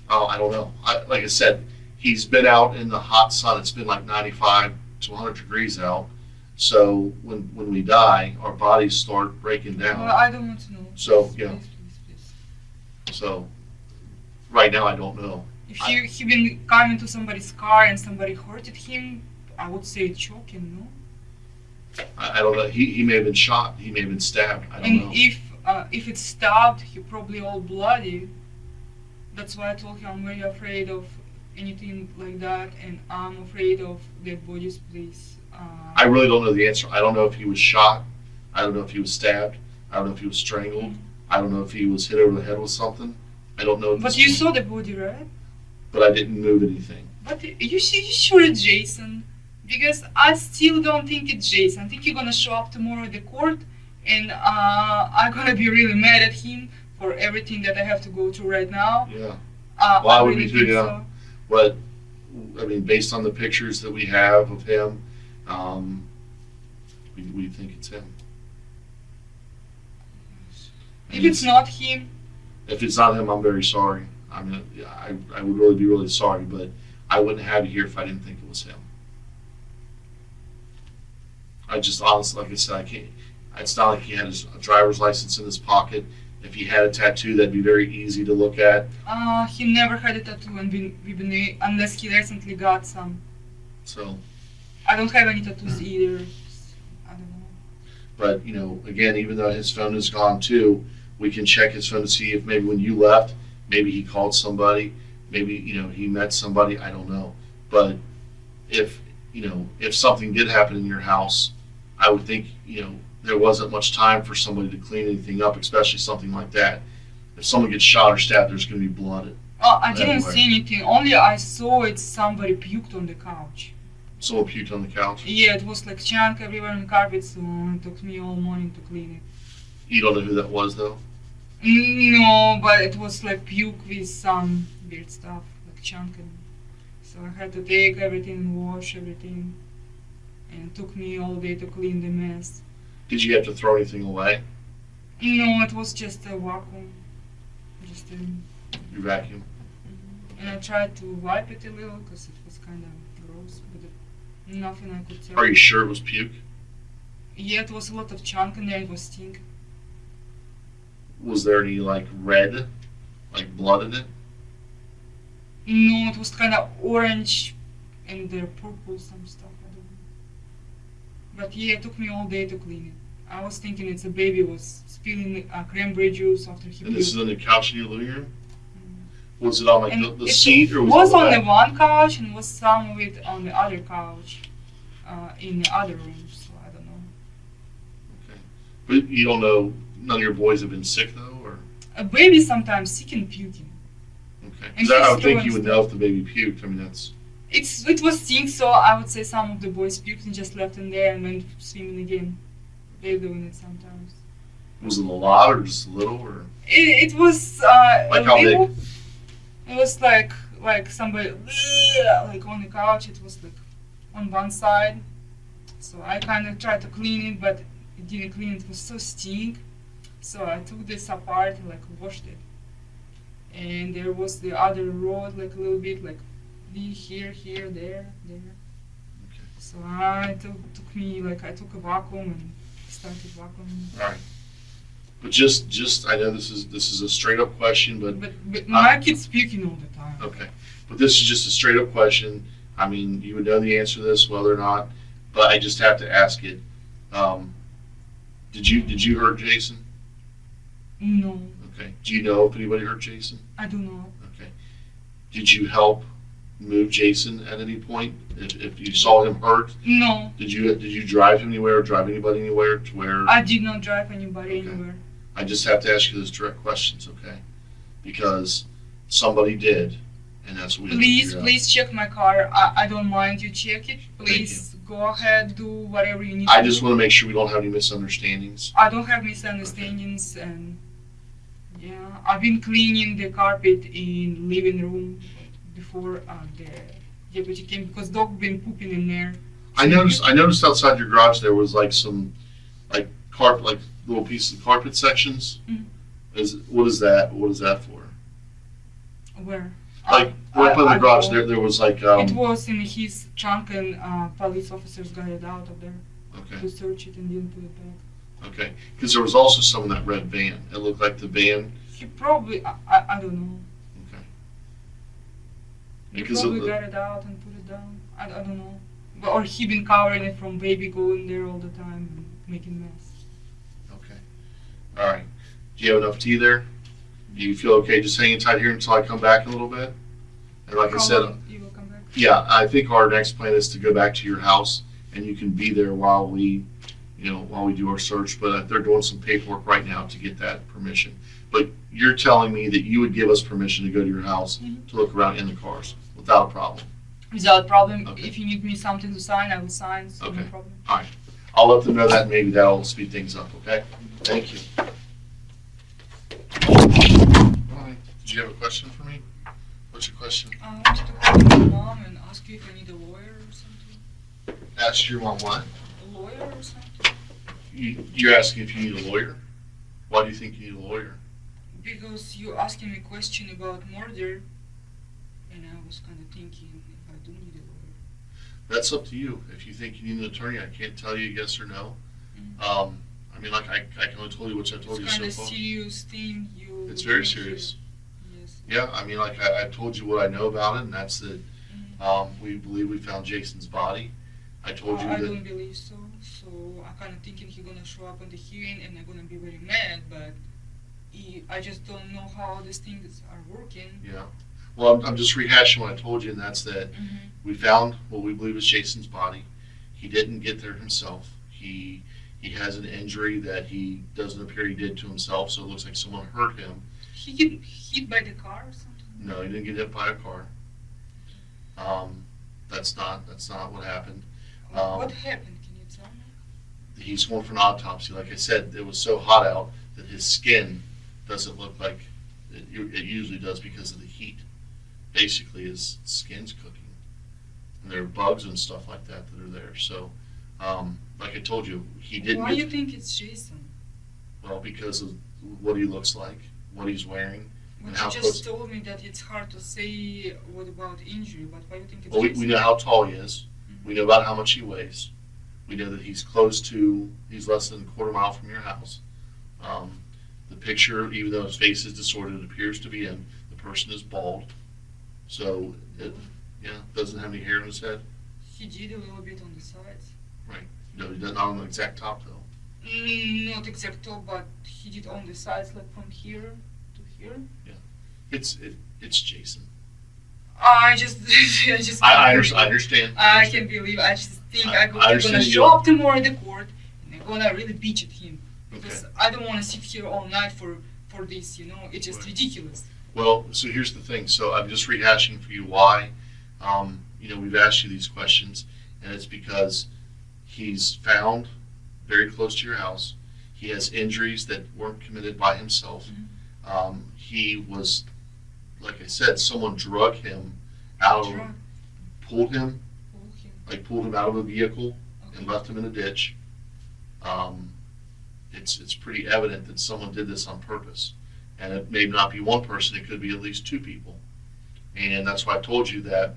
oh, I don't know. Like I said, he's been out in the hot sun. It's been like 95 to 100 degrees out. So when we die, our bodies start breaking down. Well, I don't want to know. So, Please, yeah. please. So right now, I don't know. If he been coming to somebody's car and somebody hurted him, I would say it's choking, no? I don't know. He may have been shot. He may have been stabbed. I don't know. And if it's stabbed, he probably all bloody. That's why I told him I'm very afraid of anything like that, and I'm afraid of dead bodies, please. I really don't know the answer. I don't know if he was shot. I don't know if he was stabbed. I don't know if he was strangled. I don't know if he was hit over the head with something. I don't know. But you saw the body, right? But I didn't move anything. But you sure it's Jason? Because I still don't think it's Jason. I think you're gonna show up tomorrow at the court, and I'm gonna be really mad at him for everything that I have to go through right now. Yeah. I Well, I would really be too, think yeah. so. But I mean, based on the pictures that we have of him, we think it's him. If it's not him, If it's not him, I'm very sorry. I mean, I would really be really sorry, but I wouldn't have you here if I didn't think it was him. I just honestly, like I said, I can't. It's not like he had his driver's license in his pocket. If he had a tattoo, that'd be very easy to look at. He never had a tattoo, and unless he recently got some. So, I don't have any tattoos either. I don't know. but you know, again, even though his phone is gone too, we can check his phone to see if maybe when you left, maybe he called somebody, maybe he met somebody. I don't know. But if if something did happen in your house, I would think there wasn't much time for somebody to clean anything up, especially something like that. If someone gets shot or stabbed, there's going to be blood. I didn't see anything. Only I saw somebody puked on the couch. Someone puked on the couch. Yeah, it was like junk everywhere on the carpet, so it took me all morning to clean it. You don't know who that was, though? No, but it was like puke with some weird stuff, like junk. So I had to take everything and wash everything. And it took me all day to clean the mess. Did you have to throw anything away? No, it was just a vacuum. Just a... Your vacuum? And I tried to wipe it a little because it was kind of gross, but nothing I could tell. Are you sure it was puke? Yeah, it was a lot of chunk in there. It was stink. Was there any red, blood in it? No, it was kind of orange and purple, some stuff. I don't know. But yeah, it took me all day to clean it. I was thinking it's a baby was spilling cranberry juice after he And this is puked. on the couch in your living room? Was it on the It seat or was it on the back? one couch and was some of it on the other couch in the other room, so I don't know. Okay. But you don't know, none of your boys have been sick, though? Or A baby sometimes sick and puking. okay. And 'Cause I he's would think throwing you would stuff. know if the baby puked. I mean, that's... It was stink, so I would say some of the boys puked and just left in there and went swimming again. They're doing it sometimes. Was it a lot or just a little? Or It was Like a how little. big? It was like somebody like on the couch. It was like on one side. So I kind of tried to clean it, but it didn't clean. It was so stink. So I took this apart and washed it. And there was the other road, a little bit here, there. Okay. So I took me I took a vacuum and started vacuuming. All right. But just I know this is a straight up question, But my kid's puking all the time. okay. But this is just a straight up question. I mean, you would know the answer to this, whether or not, but I just have to ask it. Did you hurt Jason? No, Okay. Do you know if anybody hurt Jason? I don't know. Okay. Did you help move Jason at any point? If you saw him hurt, No, did you drive him anywhere or drive anybody anywhere to where? I did not drive anybody Okay. anywhere. I just have to ask you those direct questions, okay? Because somebody did, and that's what we have to figure out. Please check my car. I don't mind you check it. Please go ahead, do whatever you need I to just do. want to make sure we don't have any misunderstandings. I don't have misunderstandings and yeah, I've been cleaning the carpet in living room before the deputy came because dog been pooping in there. I noticed outside your garage there was some carpet, little pieces of carpet sections. Mhm. What is that? What is that for? Where? Right I- by I the garage don't know. there was It was in his trunk and police officers got it out of there okay. to search it and didn't put it back. Okay, because there was also some in that red van. It looked like the van. He probably, I don't know. Okay. He Because probably of the, got it out and put it down. I don't know. Or he been covering it from baby going there all the time and making mess. okay. All right. Do you have enough tea there? Do you feel okay just hanging tight here until I come back in a little bit? And like I How said, long you will come back? yeah, I think our next plan is to go back to your house and you can be there while we do our search. But they're doing some paperwork right now to get that permission. But you're telling me that you would give us permission to go to your house Mhm. to look around in the cars without a problem. Without problem. Okay. If you need me something to sign, I will sign. So no Okay. problem. I'll let them know that, and maybe that'll speed things up, okay? Thank you. All right. Did you have a question for me? What's your question? I wanted to call my mom and ask you if I need a lawyer or something. Ask your mom what? A lawyer or something? You're asking if you need a lawyer? Why do you think you need a lawyer? Because you asking me a question about murder, and I was kind of thinking if I do need a lawyer. That's up to you. If you think you need an attorney, I can't tell you yes or no. I mean, like I can only tell you what I told you It's so kind of far. serious thing. It's very doing here. serious. Yes. Yeah, I mean, like I told you what I know about it, and that's that we believe we found Jason's body. I told you I that. don't believe so. So I'm kind of thinking he's gonna show up on the hearing, and I'm gonna be very mad. But I just don't know how these things are working. Yeah. Well, I'm just rehashing what I told you, and that's that we found what we believe is Jason's body. He didn't get there himself. He has an injury that he doesn't appear he did to himself, so it looks like someone hurt him. He get hit by the car or something. No, he didn't get hit by a car. That's not what happened. What happened? Can you tell me? He's going for an autopsy. Like I said, it was so hot out that his skin doesn't look like it usually does because of the heat. Basically, his skin's cooking, and there are bugs and stuff like that that are there. So, like I told you, he didn't. Why do you think it's Jason? Well, because of what he looks like, what he's wearing, But and you how just close. told me that it's hard to say what about injury, but why do you think it's Well, Jason? we know how tall he is. We know about how much he weighs. We know that he's less than a quarter mile from your house. The picture, even though his face is distorted, it appears to be him. The person is bald. So, doesn't have any hair on his head. He did a little bit on the sides. No, he doesn't, not on the exact top, though. Not exact top, but he did on the sides, like from here to here. It's Jason. I just I understand. I can't believe. I just think I'm gonna understand show up tomorrow in the court and I'm gonna really bitch at him because Okay. I don't want to sit here all night for this. It's just Right. ridiculous. Well, so here's the thing. So I'm just rehashing for you why, we've asked you these questions, and it's because he's found very close to your house. He has injuries that weren't committed by himself. He was, like I said, someone drug him out of, Drug. pulled him Okay. out of a vehicle Okay. and left him in a ditch. It's pretty evident that someone did this on purpose. And it may not be one person, it could be at least two people. And that's why I told you that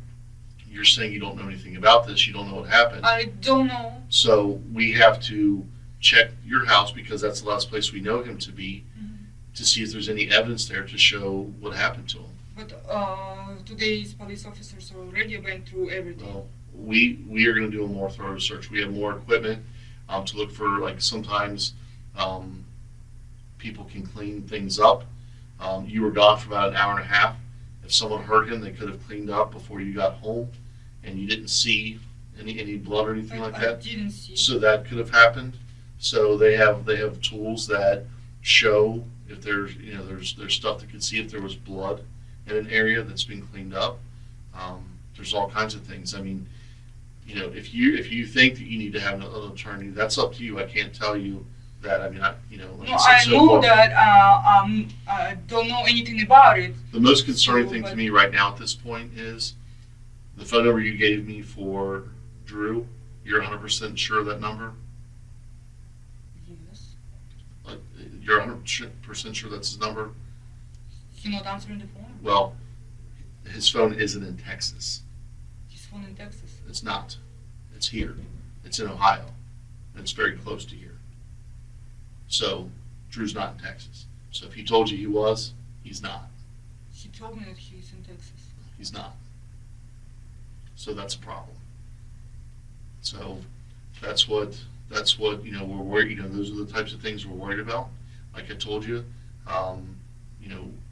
you're saying you don't know anything about this, you don't know what happened. I don't know. So we have to check your house because that's the last place we know him to be to see if there's any evidence there to show what happened to him. But today's police officers already went through everything. Well, we are going to do a more thorough search. We have more equipment to look for, like sometimes people can clean things up. You were gone for about an hour and a half. If someone hurt him, they could have cleaned up before you got home, and you didn't see any blood or anything like I that. didn't see. So that could have happened. So they have tools that show if there's stuff that could see if there was blood in an area that's been cleaned up. There's all kinds of things. I mean, if you think that you need to have an attorney, that's up to you. I can't tell you that. I mean, like No, I I said so know far, that. I don't know anything about it. the most concerning thing to but- me right now at this point is the phone number you gave me for Drew. You're 100% sure of that number? Yes. Like, you're 100% sure that's his number? He's not answering the phone. Well, his phone isn't in Texas. His phone in Texas. It's not. It's here. It's in Ohio. It's very close to here. So Drew's not in Texas. So if he told you he was, he's not. He told me that he's in Texas. He's not. So that's a problem. So that's what we're worried. Those are the types of things we're worried about. Like I told you,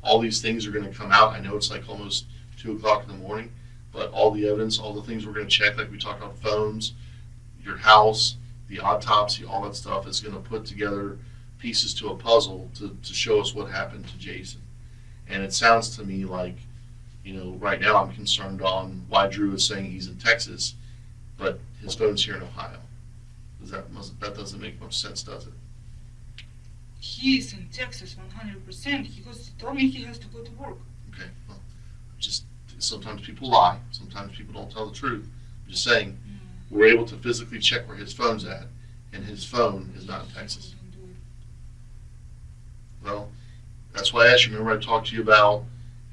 all these things are going to come out. I know it's like almost 2:00 in the morning, but all the evidence, all the things we're going to check, like we talked about phones, your house, the autopsy, all that stuff is going to put together pieces to a puzzle to show us what happened to Jason. And it sounds to me like, right now I'm concerned on why Drew is saying he's in Texas, but his phone's here in Ohio. That doesn't make much sense, does it? He is in Texas 100% because he told me he has to go to work. Okay, well, just sometimes people lie. Sometimes people don't tell the truth. I'm just saying, we're able to physically check where his phone's at, and his phone is not in Texas. He couldn't do it. Well, that's why I asked you. Remember I talked to you about,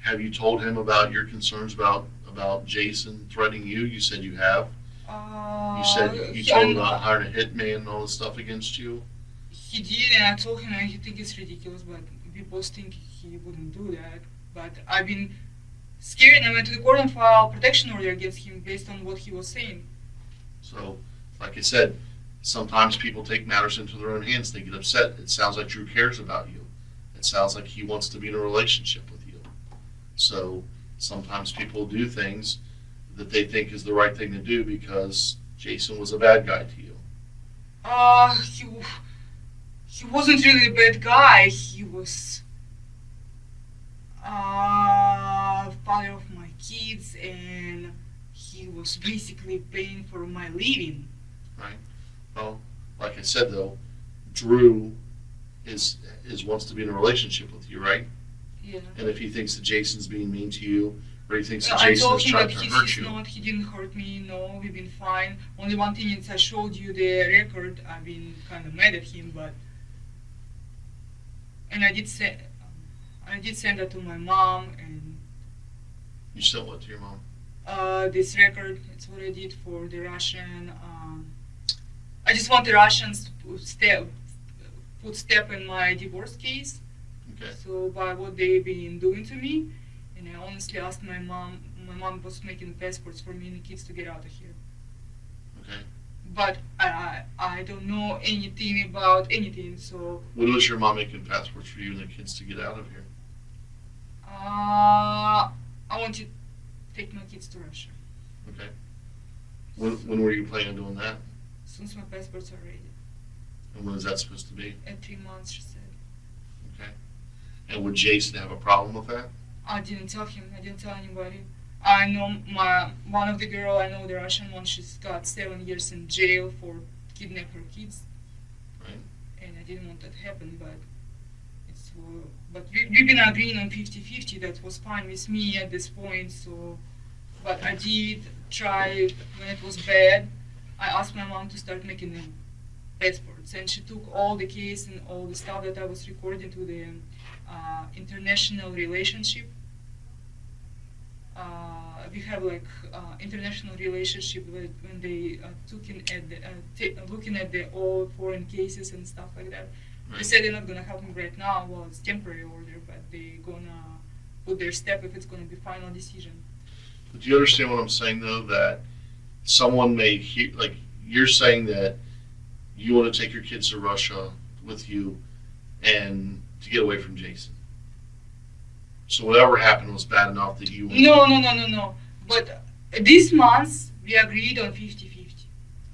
have you told him about your concerns about about Jason threatening you? You said you have. You said you he- told him I'm- about hiring a hitman and all this stuff against you. He did, and I told him he think it's ridiculous, but we both think he wouldn't do that. But I've been scared, and I went to the court and filed protection order against him based on what he was saying. So, like I said, sometimes people take matters into their own hands. They get upset. It sounds like Drew cares about you. It sounds like he wants to be in a relationship with you. So sometimes people do things that they think is the right thing to do because Jason was a bad guy to you. He wasn't really a bad guy. He was father of my kids, and he was basically paying for my living. Well, like I said though, Drew is wants to be in a relationship with you, right? Yeah. And if he thinks that Jason's being mean to you, or he thinks that I Jason told is him trying that to he's hurt you, not. He didn't hurt me. No, we've been fine. Only one thing is I showed you the record. I've been kind of mad at him, and I did send that to my mom, and you sent what to your mom? this record. It's what I did for the Russian. I just want the Russians to put step in my divorce case. Okay. So by what they've been doing to me, and I honestly asked my mom. My mom was making passports for me and the kids to get out of here. Okay. But I don't know anything about anything. So When was your mom making passports for you and the kids to get out of here? I want to take my kids to Russia Okay. When were you planning on doing that? as soon as my passports are ready. And when is that supposed to be? At 3 months, she said. Okay. And would Jason have a problem with that? I didn't tell him. I didn't tell anybody. I know one of the girl. I know the Russian one. She's got 7 years in jail for kidnapping her kids. Right. And I didn't want that to happen, but we've been agreeing on 50-50. That was fine with me at this point. So, but I did try when it was bad. I asked my mom to start making them passports, and she took all the case and all the stuff that I was recording to the international relationship. We have like international relationship when they looking at the all foreign cases and stuff like that. They Right. said they're not gonna help me right now. Well, it's temporary order, but they're gonna put their step if it's gonna be final decision. But do you understand what I'm saying though? That someone may hear, like you're saying that you want to take your kids to Russia with you and to get away from Jason. So whatever happened was bad enough that you. No. But this month we agreed on 50-50.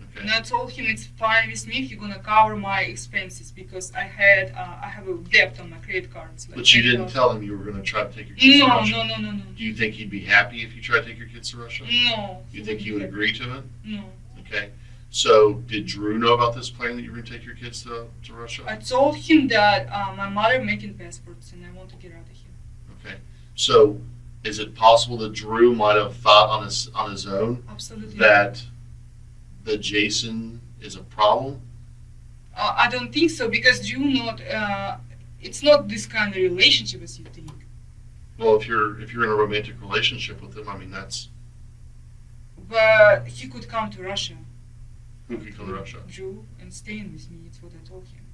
Okay. And I told him it's fine with me if you're gonna cover my expenses because I have a debt on my credit cards. Like But you didn't $20,000. tell him you were going to try to take your kids to Russia. No. Do you think he'd be happy if you tried to take your kids to Russia? No. You think he would agree to it? No. Okay. So did Drew know about this plan that you were going to take your kids to Russia? I told him that my mother making passports and I want to get out of here. Okay. So is it possible that Drew might have thought on his own Absolutely. that Jason is a problem? I don't think so because Drew not. It's not this kind of relationship as you think. Well, if you're in a romantic relationship with him, I mean that's But he could come to Russia. who could come to Russia. Drew and staying with me. It's what I told him.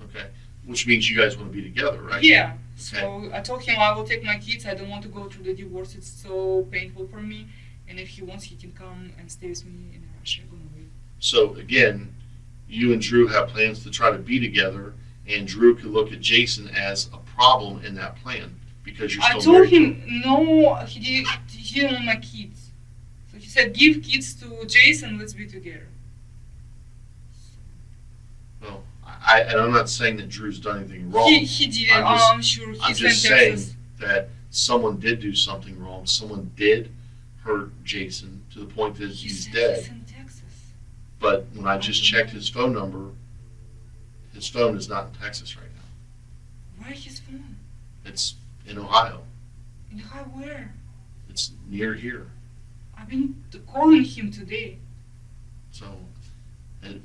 Okay. Which means you guys want to be together, right? Yeah. So I told him I will take my kids. I don't want to go through the divorce. It's so painful for me. And if he wants, he can come and stay with me in Russia. I'm gonna wait. So again, you and Drew have plans to try to be together, and Drew could look at Jason as a problem in that plan because you're I still told married to him no. He didn't want my kids. So he said, "Give kids to Jason. Let's be together." Well, and I'm not saying that Drew's done anything wrong. He didn't. I'm sure I'm he's just in saying Texas. that someone did do something wrong. Someone did hurt Jason to the point that He he's said dead. He's in Texas. But when I just checked his phone number, his phone is not in Texas right now. Where his phone? It's in Ohio. In how where? It's near here. I've been calling him today. So,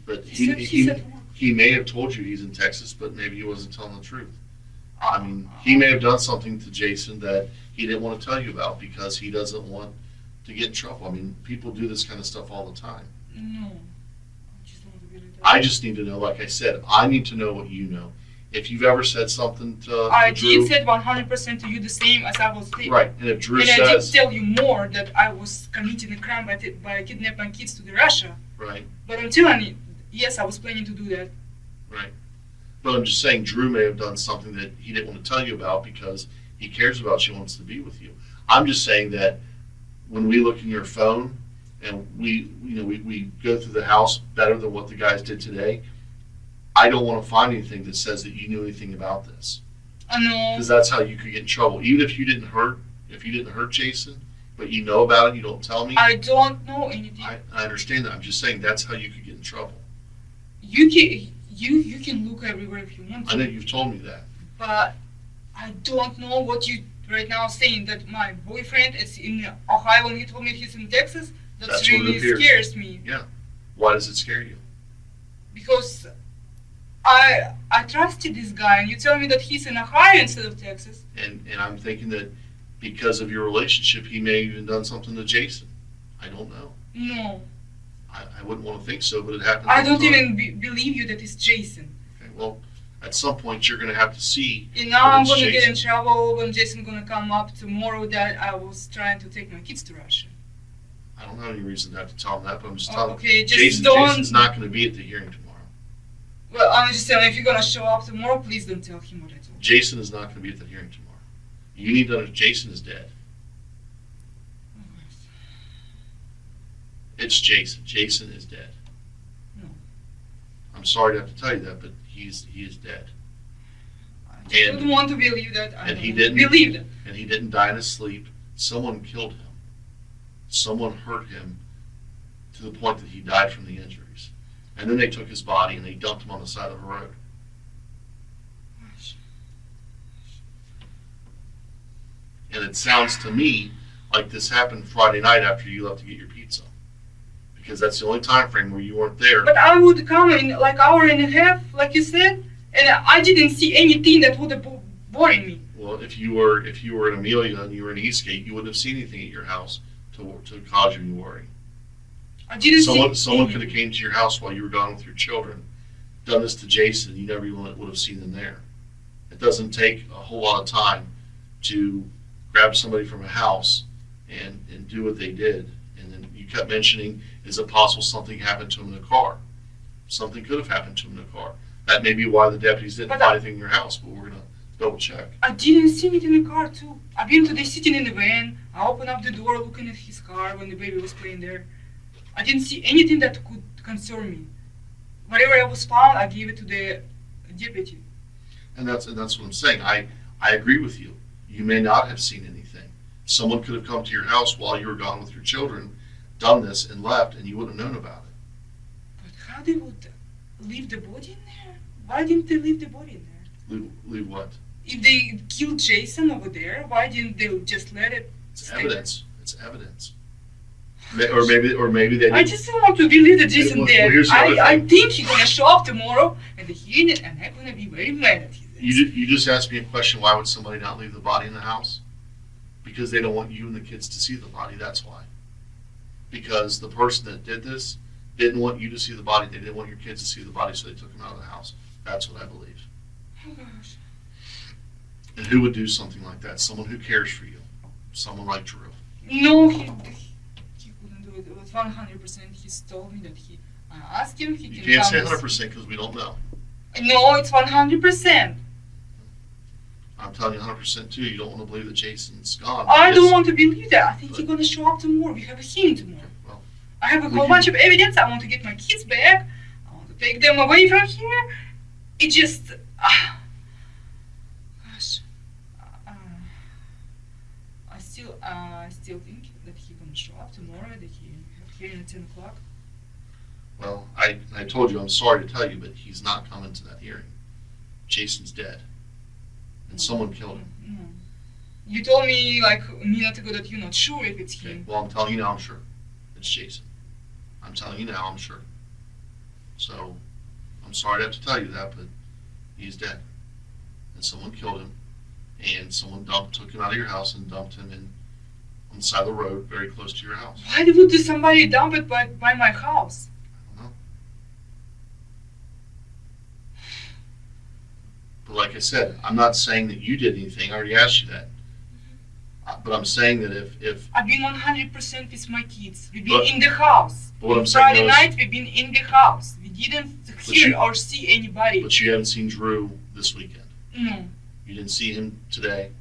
but He said he's at work. he may have told you he's in Texas, but maybe he wasn't telling the truth. I mean, Uh, he may have done something to Jason that he didn't want to tell you about because he doesn't want to get in trouble. I mean, people do this kind of stuff all the time. No. I just want to be like that. I just need to know, like I said, I need to know what you know. If you've ever said something to I Drew, did said 100% to you the same as I was saying. right, and if Drew And I did says, tell you more that I was committing a crime by kidnapping kids to the Russia. right, But I'm telling you, yes, I was planning to do that. right. But I'm just saying Drew may have done something that he didn't want to tell you about because he cares about you and wants to be with you. I'm just saying that when we look in your phone and we go through the house better than what the guys did today, I don't want to find anything that says that you knew anything about this. I know. Because that's how you could get in trouble. Even if you didn't hurt Jason, but you know about it, you don't tell me. I don't know anything. I understand that. I'm just saying that's how you could get in trouble. You can look everywhere if you want to. I know you've told me that. But I don't know what you right now saying that my boyfriend is in Ohio and you told me he's in Texas. That's That what it really appears. scares me Why does it scare you? because I trusted this guy and you tell me that he's in Ohio instead of Texas. And I'm thinking that because of your relationship, he may have even done something to Jason. I don't know. No, I wouldn't want to think so, but it happened. I all the don't time. even believe you that it's Jason. Okay, well, at some point you're going to have to see. And now that I'm it's gonna get in Jason. trouble when Jason's gonna come up tomorrow that I was trying to take my kids to Russia. I don't have any reason not to tell him that, but I'm just Oh, telling okay, just Jason. don't. Jason's not going to be at the hearing tomorrow. Well, I'm just telling you, if you're gonna show up tomorrow, please don't tell him what I told you. Jason is not going to be at the hearing tomorrow. You need to know Jason is dead. It's Jason. Jason is dead. No. I'm sorry to have to tell you that, but he is dead. I just don't want to believe that. I and he don't didn't- believe that. And he didn't die in his sleep. Someone killed him. Someone hurt him to the point that he died from the injuries. And then they took his body and they dumped him on the side of the road. And it sounds to me like this happened Friday night after you left to get your pizza. Because that's the only time frame where you weren't there. But I would come in like hour and a half, like you said, and I didn't see anything that would have boring me. Well, if you were in Amelia and you were in Eastgate, you wouldn't have seen anything at your house to cause you any worry. I didn't Someone see could have anything. came to your house while you were gone with your children, done this to Jason. You never even would have seen them there. It doesn't take a whole lot of time to grab somebody from a house and do what they did. And then you kept mentioning, is it possible something happened to him in the car? Something could have happened to him in the car. That may be why the deputies didn't But find anything in your house, but we're going to double check. I didn't see it in the car too. I've been today sitting in the van. I opened up the door looking at his car when the baby was playing there. I didn't see anything that could concern me. Whatever I was found, I gave it to the deputy. And that's what I'm saying. I agree with you. You may not have seen anything. Someone could have come to your house while you were gone with your children, done this, and left, and you wouldn't have known about it. But how they would leave the body in there? Why didn't they leave the body in there? Leave what? If they killed Jason over there, why didn't they just let it It's stay evidence. It's evidence. Or maybe they there? I didn't. just don't want to believe that Jason Well, dead. here's the other I thing. think he's gonna show up tomorrow at the hearing and I'm gonna be very mad at him. You just asked me a question. Why would somebody not leave the body in the house? Because they don't want you and the kids to see the body. That's why. Because the person that did this didn't want you to see the body. They didn't want your kids to see the body, so they took him out of the house. That's what I believe. Oh gosh. And who would do something like that? Someone who cares for you. Someone like Drew. No, he couldn't do it. It was 100%. He's told me that I asked him, he You can can't come. say 100% because we don't know. No, it's 100%. I'm telling you 100% too. You don't want to believe that Jason's gone. I don't because- want to believe that. I think But- he's gonna show up tomorrow. We have a hearing tomorrow. Well, I have a we whole can- bunch of evidence. I want to get my kids back. I want to take them away from here. It just, gosh, I still think that he's gonna show up tomorrow. That he have hearing at 10 o'clock. well, I told you I'm sorry to tell you, but he's not coming to that hearing. Jason's dead. And someone killed him. No. You told me like a minute ago that you're not sure if it's Okay. him. Well, I'm telling you now I'm sure. It's Jason. I'm telling you now I'm sure. So, I'm sorry to have to tell you that, but he's dead. And someone killed him. And someone took him out of your house and dumped him on on the side of the road, very close to your house. Why would somebody dump it by my house? I don't know. But like I said, I'm not saying that you did anything. I already asked you that. But I'm saying that if I've been 100% with my kids. We've been But- in the house. but what I'm On saying Friday is- night, we've been in the house. We didn't hear you- or see anybody. but you haven't seen Drew this weekend. No, You didn't see him today.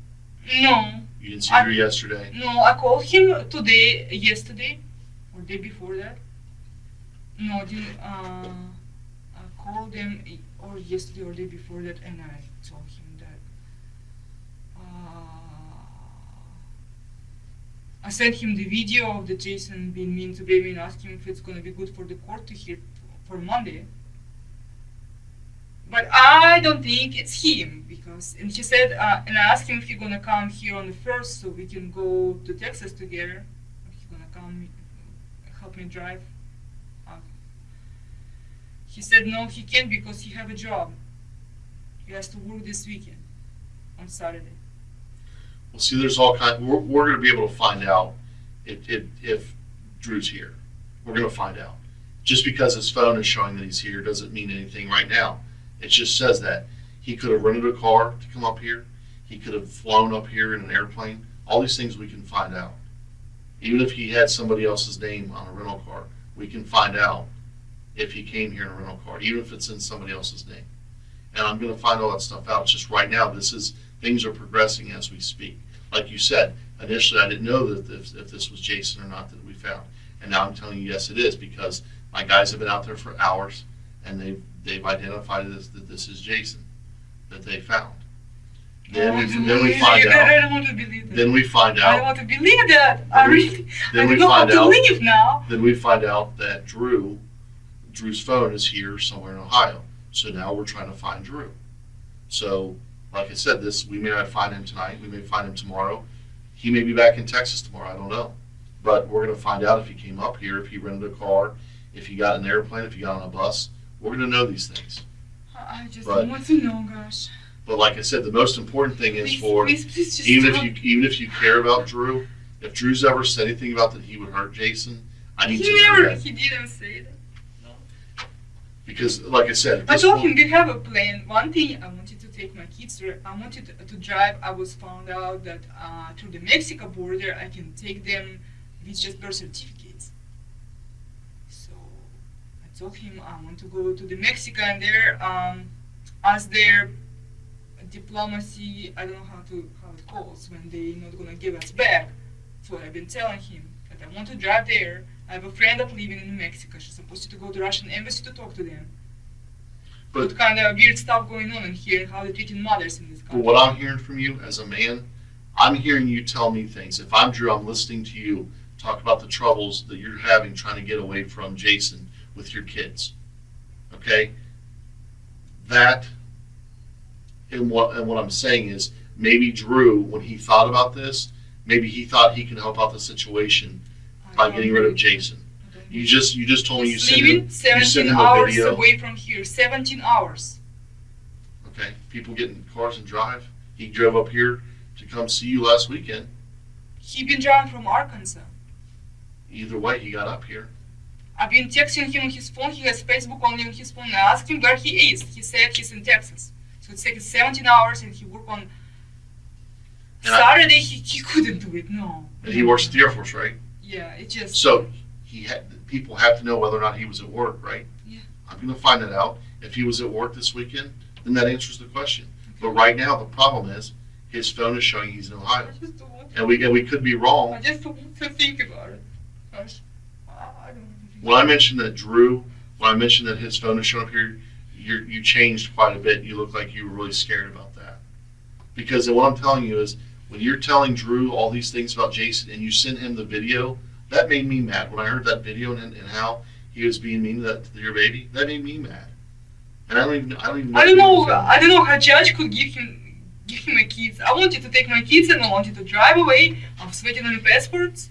no, You didn't see I- Drew yesterday. no. I called him yesterday, or day before that. No, I didn't. I called him or yesterday or day before that, and I told him that. I sent him the video of the Jason being mean to baby and asked him if it's gonna be good for the court to hear for Monday. But I don't think it's him because, and he said, and I asked him if he's gonna come here on the 1st so we can go to Texas together. If he's gonna come help me drive. He said no, he can't because he have a job. He has to work this weekend on Saturday. Well, see, there's all kind. We're going to be able to find out if Drew's here. We're going to find out. Just because his phone is showing that he's here doesn't mean anything right now. It just says that he could have rented a car to come up here. He could have flown up here in an airplane. All these things we can find out. Even if he had somebody else's name on a rental car, we can find out if he came here in a rental car, even if it's in somebody else's name. And I'm going to find all that stuff out. It's just right now, things are progressing as we speak. Like you said, initially I didn't know that if this was Jason or not that we found. And now I'm telling you, yes, it is, because my guys have been out there for hours, and they've identified that this is Jason that they found. Then we find out. I don't want to believe that. Then we find I don't out. want to believe that. I really. Then I we don't know how find to out. leave now. Then we find out that Drew's phone is here somewhere in Ohio. So now we're trying to find Drew. So, like I said, we may not find him tonight. We may find him tomorrow. He may be back in Texas tomorrow. I don't know. But we're going to find out if he came up here, if he rented a car, if he got an airplane, if he got on a bus. We're going to know these things. I just But- don't want to know, gosh. But like I said, the most important thing is Please just even stop. if you care about Drew, if Drew's ever said anything about that he would hurt Jason, I need to He know never. that. He didn't say that. Because, like I said, at I this told point- him we have a plan. One thing, I wanted to take my kids. I wanted to drive. I was found out that through the Mexico border, I can take them with just birth certificates. So I told him I want to go to the Mexico and there, as their diplomacy. I don't know how it calls when they not gonna give us back. So I've been telling him that I want to drive there. I have a friend that living in Mexico. She's supposed to go to Russian embassy to talk to them. But- What kind of weird stuff going on in here and how they're treating mothers in this But country. what I'm hearing from you as a man, I'm hearing you tell me things. If I'm Drew, I'm listening to you talk about the troubles that you're having trying to get away from Jason with your kids. Okay? That, and what I'm saying is, maybe Drew, when he thought about this, maybe he thought he could help out the situation by getting rid of Jason. You just told me you He's sent living him 17 a hours video. away from here. 17 hours. Okay, people get in cars and drive. He drove up here to come see you last weekend. He been driving from Arkansas. Either way, he got up here. I've been texting him on his phone. He has Facebook only on his phone. I asked him where he is. He said he's in Texas. So it's taken 17 hours and he worked on And Saturday. He couldn't do it. No. And he works at the Air Force, right? Yeah, it just. So people have to know whether or not he was at work, right? Yeah. I'm going to find that out. If he was at work this weekend, then that answers the question. But right now, the problem is his phone is showing he's in Ohio, I just don't want to. and we could be I wrong. just don't want to think about it. Gosh, I don't want to think. When I mentioned that when I mentioned that his phone is showing up here, you changed quite a bit. You look like you were really scared about that. Because what I'm telling you is, when you're telling Drew all these things about Jason and you sent him the video, that made me mad. When I heard that video and how he was being mean to your baby, that made me mad. And I don't even know. I don't know. I don't know how judge could give him my kids. I wanted to take my kids and I wanted to drive away. I'm sweating on the passports.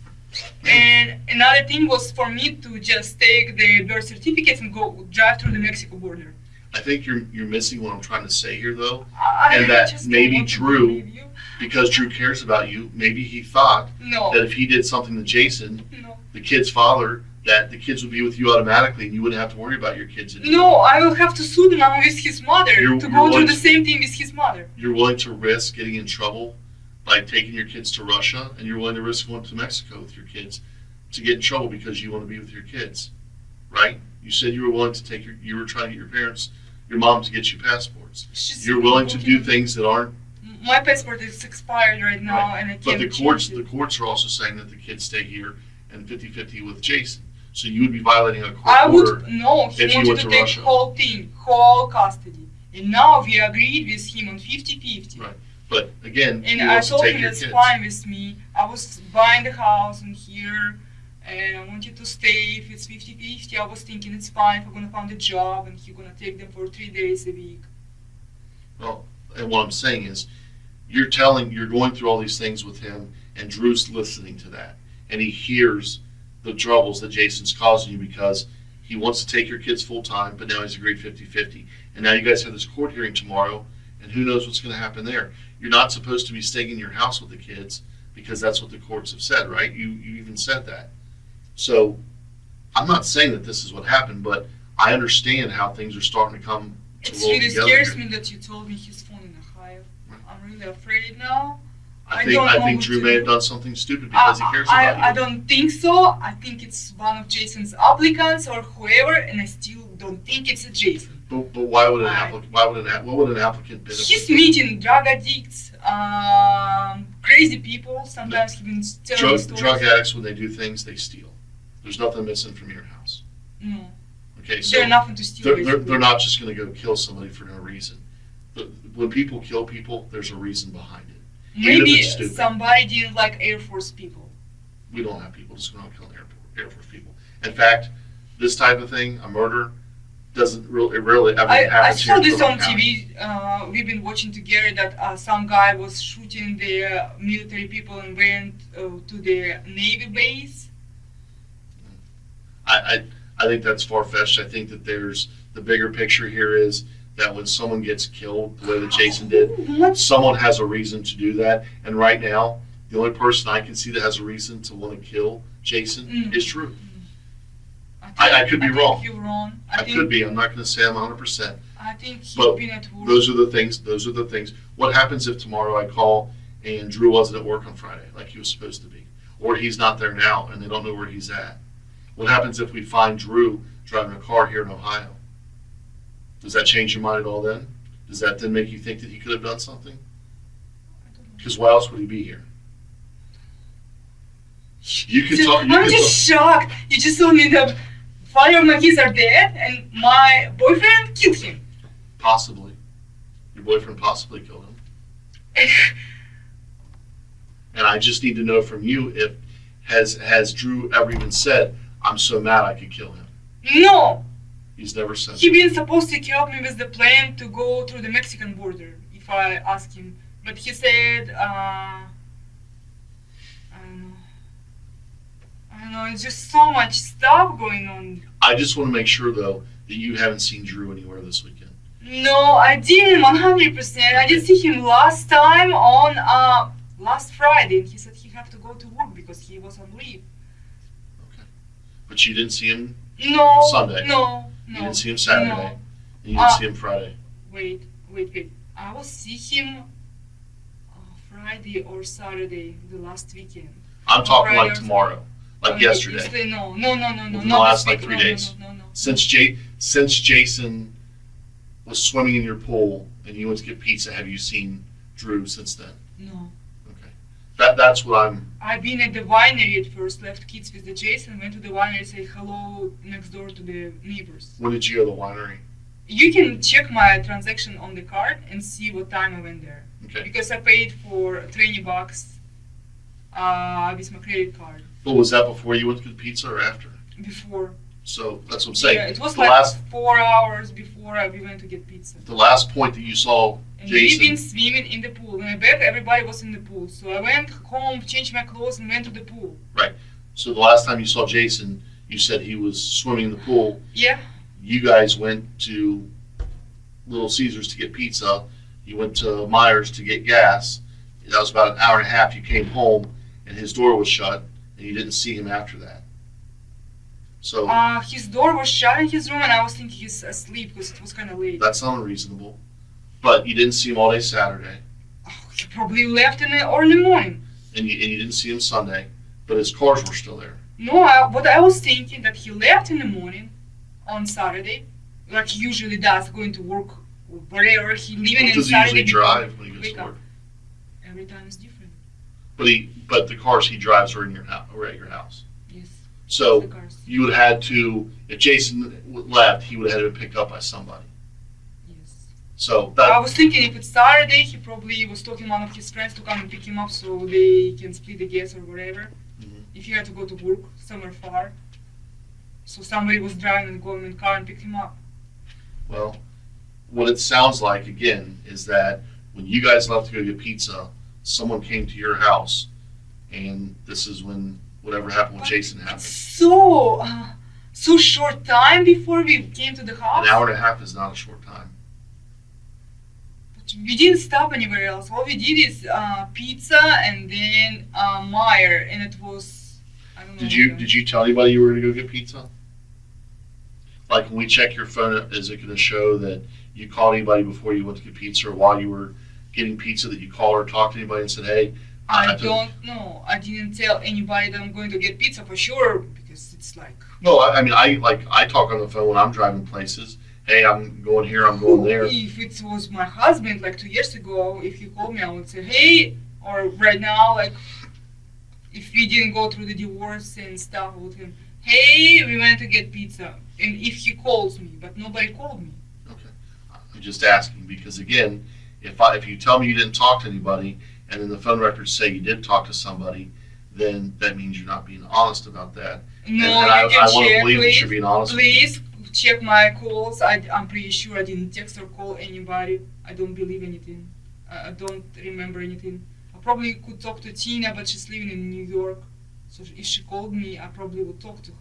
And another thing was for me to just take the birth certificates and go drive through the Mexico border. I think you're missing what I'm trying to say here, though. I And that just don't maybe want to Drew- believe you. Because Drew cares about you, maybe he thought No. that if he did something to Jason, No. the kid's father, that the kids would be with you automatically and you wouldn't have to worry about your kids anymore. No, I will have to sue now with his mother You're to go through willing the to- same thing with his mother. You're willing to risk getting in trouble by taking your kids to Russia, and you're willing to risk going to Mexico with your kids to get in trouble because you want to be with your kids, right? You said you were willing to you were trying to get your mom to get you passports. She's You're willing to do looking- things that aren't. My passport is expired right now, Right. and I But can't the change it. courts are also saying that the kids stay here and 50-50 with Jason. So you would be violating a court I order. would no. He if you wanted went to to take Russia. whole thing, whole custody, and now we agreed with him on 50-50. Right. But again, And he I wants to told take him your that's kids. fine with me. I was buying the house in here, and I wanted to stay. If it's 50-50, I was thinking it's fine if I'm gonna find a job, and he's gonna take them for 3 days a week. Well, and what I'm saying is, you're going through all these things with him, and Drew's listening to that, and he hears the troubles that Jason's causing you because he wants to take your kids full time, but now he's agreed 50-50. And now you guys have this court hearing tomorrow, and who knows what's going to happen there. You're not supposed to be staying in your house with the kids because that's what the courts have said, right? You even said that. So I'm not saying that this is what happened, but I understand how things are starting to come to It roll really together. scares here. me that you told me his phone in Ohio. Right. I'm really afraid now. I don't know think what Drew to may have do. done something stupid because he cares about you. I don't think so. I think it's one of Jason's applicants or whoever, and I still don't think it's a Jason. But why would an I- applicant? What would an applicant benefit? He's meeting drug addicts, crazy people. Sometimes he even telling stories. Drug addicts, when they do things, they steal. There's nothing missing from your house. No, Okay, so there's nothing to steal. they're not just going to go kill somebody for no reason. But when people kill people, there's a reason behind it. Even if Maybe it's stupid. somebody didn't like Air Force people. We don't have people just going around killing Air Force people. In fact, this type of thing, a murder, doesn't really, it rarely ever I happens saw here in this on Fulton County. TV. We've been watching together that some guy was shooting the military people and went to the Navy base. I think that's far-fetched. I think that there's the bigger picture here is that when someone gets killed the way that Jason did, What? someone has a reason to do that. And right now, the only person I can see that has a reason to want to kill Jason Mm. is Drew. I could be think wrong. You're wrong. I could be. I'm not going to say I'm 100%. I think he's But been at work. Those are the things. What happens if tomorrow I call and Drew wasn't at work on Friday like he was supposed to be? Or he's not there now and they don't know where he's at? What happens if we find Drew driving a car here in Ohio? Does that change your mind at all then? Does that then make you think that he could have done something? Because why else would he be here? You could talk. I'm just shocked. You just told me that 5 of my kids are dead and my boyfriend killed him. Possibly. Your boyfriend possibly killed him. And I just need to know from you if has Drew ever even said, I'm so mad I could kill him? No, He's never said he that. been supposed to help me with the plan to go through the Mexican border if I asked him. But he said, I don't know, it's just so much stuff going on. I just want to make sure, though, that you haven't seen Drew anywhere this weekend. No, I didn't 100%. I did see him last time on last Friday, and he said he had to go to work because he was on leave. Okay. But you didn't see him, No, Sunday. No, you no. didn't see him Saturday, No. and you didn't see him Friday. Wait. I will see him Friday or Saturday, the last weekend. I'm talking Friday like or tomorrow, like yesterday. Yesterday, no. Within Not the last, this like, week. 3 No, days. No. Since Jason was swimming in your pool and you went to get pizza, have you seen Drew since then? No. Okay. That's what I'm. I've been at the winery at first, left kids with the Jason, went to the winery, say hello next door to the neighbors. When did you go to the winery? You can check my transaction on the card and see what time I went there. Okay. Because I paid for $20 with my credit card Well, was that before you went to get pizza or after? before. So that's what I'm saying. Yeah, it was the like last 4 hours before we went to get pizza. the last point that you saw And we've been Jason. swimming in the pool. When I back, everybody was in the pool. So I went home, changed my clothes, and went to the pool. So the last time you saw Jason, you said he was swimming in the pool. Yeah. You guys went to Little Caesars to get pizza. You went to Myers to get gas, That was about an hour and a half. You came home and his door was shut and you didn't see him after that. So His door was shut in his room, and I was thinking he's asleep because it was kind of late. that's not unreasonable. But you didn't see him all day Saturday. He probably left in the early morning. And you didn't see him Sunday, but his cars were still there. No, what I was thinking that he left in the morning on Saturday, like he usually does, going to work or wherever. He leaving What in does he Saturday. usually drive when he gets wake to up. work? Every time is different. But the cars he drives are in your house, or at your house. Yes. So The cars. you would have had to, if Jason left, he would have had to been picked up by somebody. Yes. So I that was thinking if it's Saturday, he probably was talking to one of his friends to come and pick him up so they can split the gas or whatever. Mhm. If he had to go to work somewhere far. So somebody was driving and going in the car and picked him up. well, what it sounds like again is that when you guys left to go get pizza, someone came to your house, and this is when whatever happened with Jason happened. So short time before we came to the house. An hour and a half is not a short time. But we didn't stop anywhere else. All we did is pizza and then Meyer, and it was I don't know. Did you tell anybody you were going to go get pizza? Like when we check your phone, is it going to show that you called anybody before you went to get pizza, or while you were getting pizza that you called or talked to anybody and said, "Hey, I don't know. I didn't tell anybody that I'm going to get pizza for sure because it's like. No, I mean, I talk on the phone when I'm driving places. Hey, I'm going here, I'm going there. If it was my husband, like 2 years ago, if he called me, I would say, hey, or right now, like, if we didn't go through the divorce and stuff with him, hey, we went to get pizza. And if he calls me, but nobody called me. Okay, I'm just asking because again, if you tell me you didn't talk to anybody, and then the phone records say you did talk to somebody, then that means you're not being honest about that. No, and you can I want to check, believe that please. you're being honest. Please check my calls. I'm pretty sure I didn't text or call anybody. I don't believe anything. I don't remember anything. I probably could talk to Tina, but she's living in New York. So if she called me, I probably would talk to her.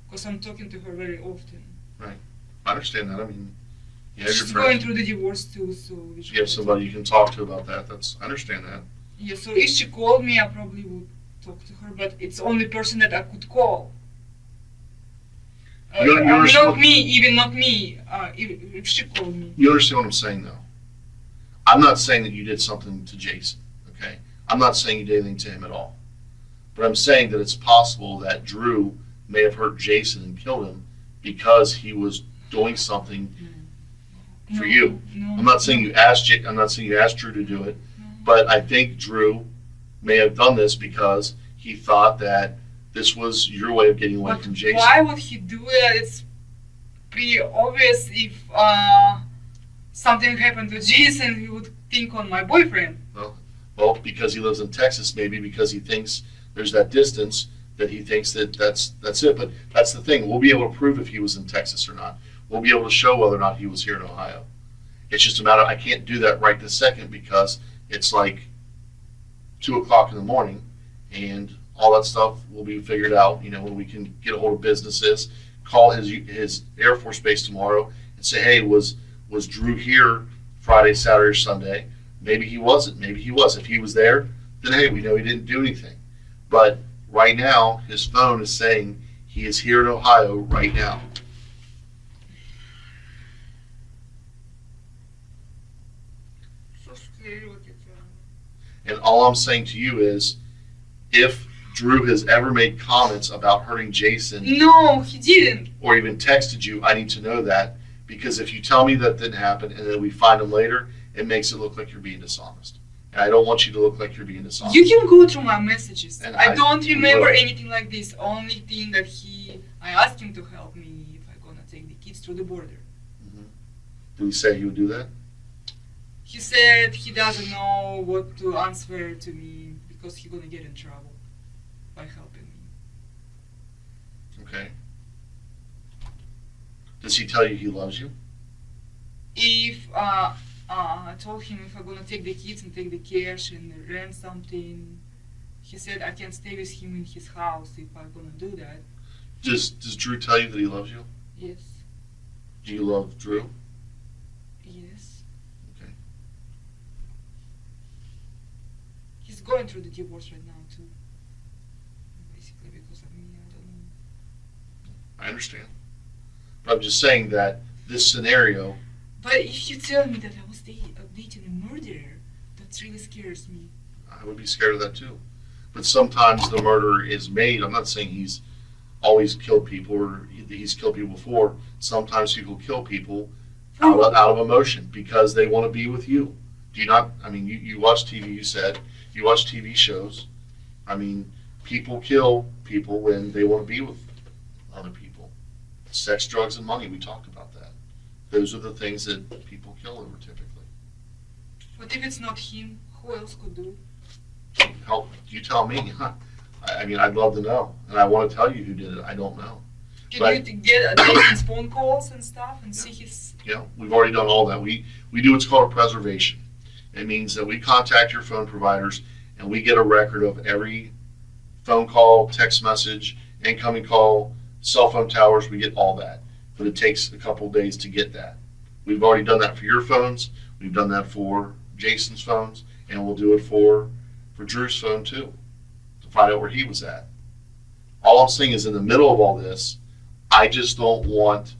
Because I'm talking to her very often. I understand that. I mean, you have your She's going friends. through the divorce too, so we should You have somebody you can talk to about that. I understand that. Yeah, so if she called me, I probably would talk to her, but it's the only person that I could call. You understand Not me, even not me, if she called me. You understand what I'm saying, though? I'm not saying that you did something to Jason, okay? I'm not saying you did anything to him at all. But I'm saying that it's possible that Drew may have hurt Jason and killed him because he was doing something for you. No, I'm not saying you asked Drew to do it, but I think Drew may have done this because he thought that this was your way of getting away But from Jason. why would he do that? It's pretty obvious if something happened to Jason, he would think on my boyfriend. Well, because he lives in Texas, maybe because he thinks there's that distance that he thinks that's it. But that's the thing. We'll be able to prove if he was in Texas or not. We'll be able to show whether or not he was here in Ohio. It's just a matter of, I can't do that right this second because it's like 2 o'clock in the morning and all that stuff will be figured out, when we can get a hold of businesses, call his Air Force base tomorrow and say, hey, was Drew here Friday, Saturday, or Sunday? Maybe he wasn't. Maybe he was. If he was there, then hey, we know he didn't do anything. But right now, his phone is saying he is here in Ohio right now. So scary what you're telling me. And all I'm saying to you is, if Drew has ever made comments about hurting Jason No, he didn't. or even texted you, I need to know that. Because if you tell me that didn't happen and then we find him later, it makes it look like you're being dishonest. And I don't want you to look like you're being dishonest. You can go through my messages. And I don't we remember will. anything like this. Only thing that I asked him to help me if I'm gonna take the kids through the border. Did he say he would do that? He said he doesn't know what to answer to me because he's gonna get in trouble by helping me. Okay. Does he tell you he loves you? If I told him if I'm gonna take the kids and take the cash and rent something, he said I can stay with him in his house if I'm gonna do that. Does Drew tell you that he loves you? Yes, Do you love Drew? yes. He's going through the divorce right now too. Basically because of me, I don't know. I understand. But I'm just saying that this scenario, But if you tell me that I was dating a murderer, that really scares me. I would be scared of that too. But sometimes the murder is made. I'm not saying he's always killed people or he's killed people before. Sometimes people kill people out of emotion because they want to be with you. Do you not? I mean, you watch TV, you said. You watch TV shows. I mean, people kill people when they want to be with other people. Sex, drugs, and money, we talked about that. Those are the things that people kill over typically. But if it's not him, who else could do it? Help, you tell me. I mean, I'd love to know. And I want to tell you who did it. I don't know. Can you get Jason's phone calls and stuff and see his... Yeah, we've already done all that. We do what's called a preservation. It means that we contact your phone providers and we get a record of every phone call, text message, incoming call, cell phone towers. We get all that. But it takes a couple days to get that. We've already done that for your phones. We've done that for Jason's phones. And we'll do it for Drew's phone too, to find out where he was at. All I'm saying is in the middle of all this, I just don't want,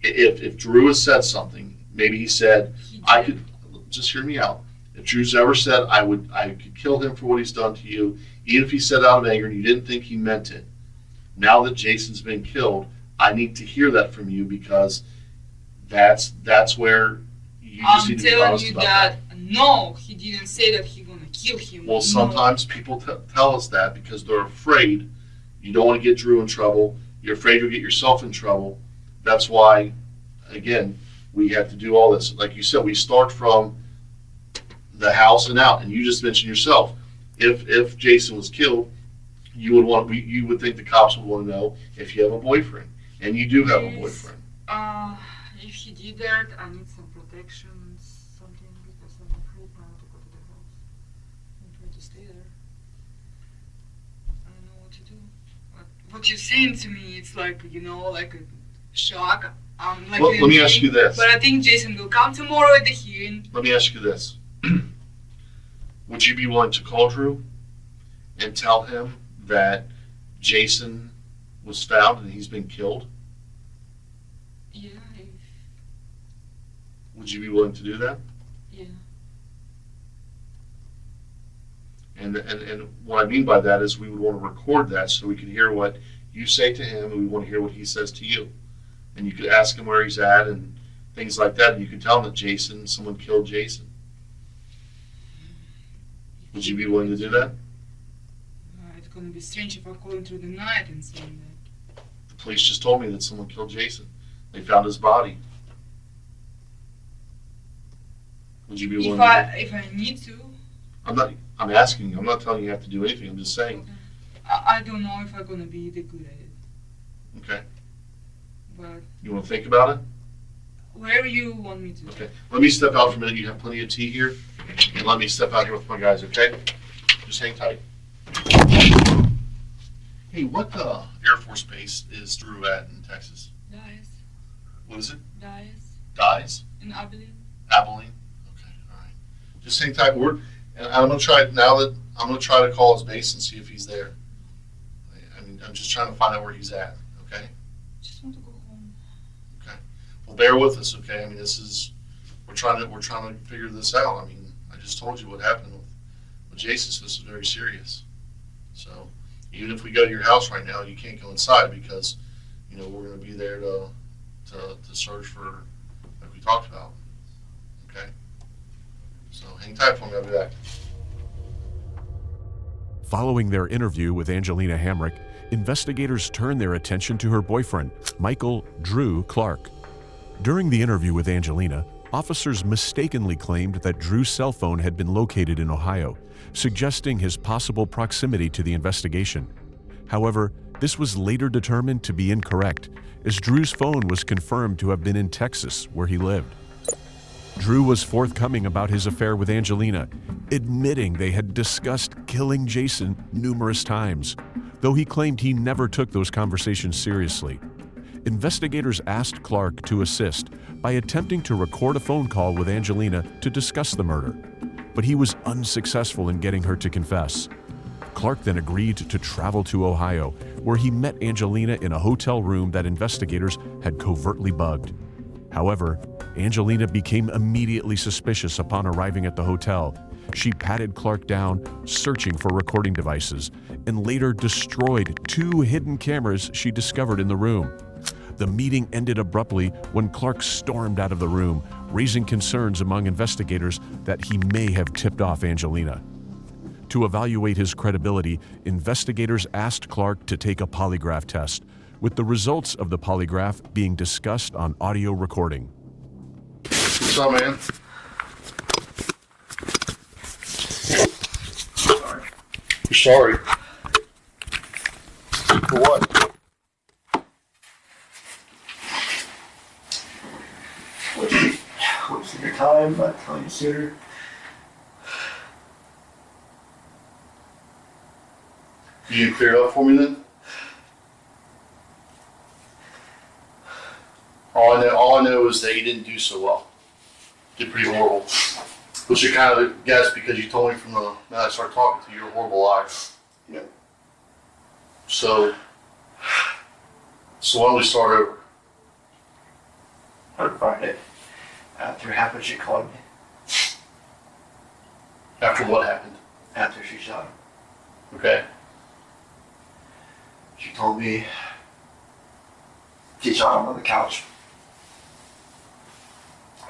if Drew has said something, maybe he said, I could, just hear me out. If Drew's ever said I could kill him for what he's done to you, even if he said out of anger and you didn't think he meant it, now that Jason's been killed, I need to hear that from you because that's where you just need to be honest about that. No, he didn't say that he's gonna kill him. Well, sometimes people tell us that because they're afraid. You don't want to get Drew in trouble. You're afraid you'll get yourself in trouble. That's why, again, we have to do all this. Like you said, we start from the house and out. And you just mentioned yourself, if Jason was killed, you would think the cops would want to know if you have a boyfriend, and you do have a boyfriend. If he did that, I need some protection, something, because I'm afraid now to go to the house and try to stay there. I don't know what to do. What you're saying to me, it's like, like a shock. Like Well, let me ask you this. But I think Jason will come tomorrow at the hearing. Let me ask you this. Would you be willing to call Drew and tell him that Jason was found and he's been killed? Yeah. Would you be willing to do that? Yeah. And what I mean by that is we would want to record that so we could hear what you say to him and we want to hear what he says to you. And you could ask him where he's at and things like that. And you could tell him that someone killed Jason. Would you be willing to do that? It's going to be strange if I call him through the night and say that. The police just told me that someone killed Jason. They found his body. Would you be willing If I need to? I'm asking you. I'm not telling you have to do anything. I'm just saying. Okay. I don't know if I'm going to be the good at it. Okay. But You want to think about it? wherever you want me to. Okay. Let me step out for a minute. You have plenty of tea here. And let me step out here with my guys, okay? Just hang tight. Hey, what Air Force Base is Drew at in Texas? Dies. What is it? Dies. Dies? In Abilene. Abilene? Okay, all right. Just hang tight. And I'm going to try, now that I'm going to try to call his base and see if he's there. I mean, I'm just trying to find out where he's at, okay? Just want to go home. Okay. Well, bear with us, okay? I mean, we're trying to figure this out. I mean, I just told you what happened with Jason, so this is very serious. So even if we go to your house right now, you can't go inside because, we're going to be there to search for, like we talked about. Okay? So hang tight for me, I'll be back. Following their interview with Angelina Hamrick, investigators turned their attention to her boyfriend, Michael Drew Clark. During the interview with Angelina, officers mistakenly claimed that Drew's cell phone had been located in Ohio, suggesting his possible proximity to the investigation. However, this was later determined to be incorrect, as Drew's phone was confirmed to have been in Texas, where he lived. Drew was forthcoming about his affair with Angelina, admitting they had discussed killing Jason numerous times, though he claimed he never took those conversations seriously. Investigators asked Clark to assist by attempting to record a phone call with Angelina to discuss the murder. but he was unsuccessful in getting her to confess. Clark then agreed to travel to Ohio, where he met Angelina in a hotel room that investigators had covertly bugged. However, Angelina became immediately suspicious upon arriving at the hotel. She patted Clark down, searching for recording devices, and later destroyed 2 hidden cameras she discovered in the room. The meeting ended abruptly when Clark stormed out of the room, raising concerns among investigators that he may have tipped off Angelina. To evaluate his credibility, investigators asked Clark to take a polygraph test, with the results of the polygraph being discussed on audio recording. What's up, man? You're sorry. For what? Wasting your time, not telling you sooner. You didn't clear it up for me then? All I know is that you didn't do so well. Did pretty horrible. Which I kind of guessed because you told me from the minute I started talking to you, you're a horrible liar. Yep. So why don't we start over? On Friday, after it happened, she called me. After what happened? After she shot him. Okay? She told me she shot him on the couch.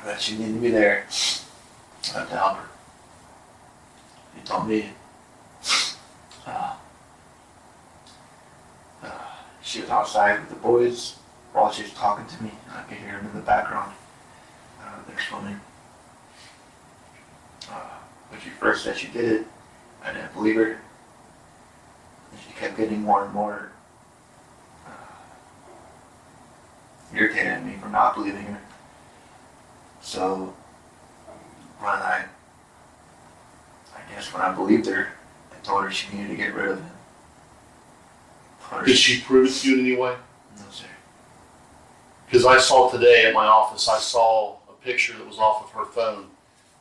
That she needed me there. I had to help her. She told me she was outside with the boys while she was talking to me. I could hear them in the background. They're swimming. When she first said she did it, I didn't believe her. And she kept getting more and more irritated at me for not believing her. So when I believed her, I told her she needed to get rid of him. Did she prove it to you in any way? No, sir. Because I saw today at my office, I saw a picture that was off of her phone.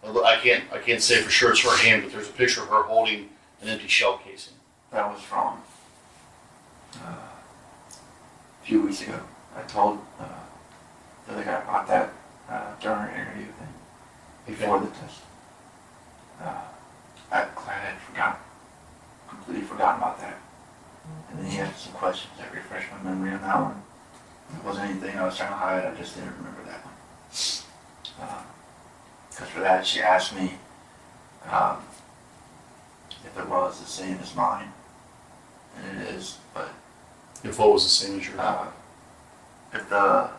I can't say for sure it's her hand, but there's a picture of her holding an empty shell casing. That was from a few weeks ago. I told the other guy about that during our interview thing, before the test. I had completely forgotten about that. And then he asked some questions that refreshed my memory on that one. It wasn't anything I was trying to hide, I just didn't remember that one. Because for that, she asked me if it was the same as mine. And it is, but If what was the same as yours? if the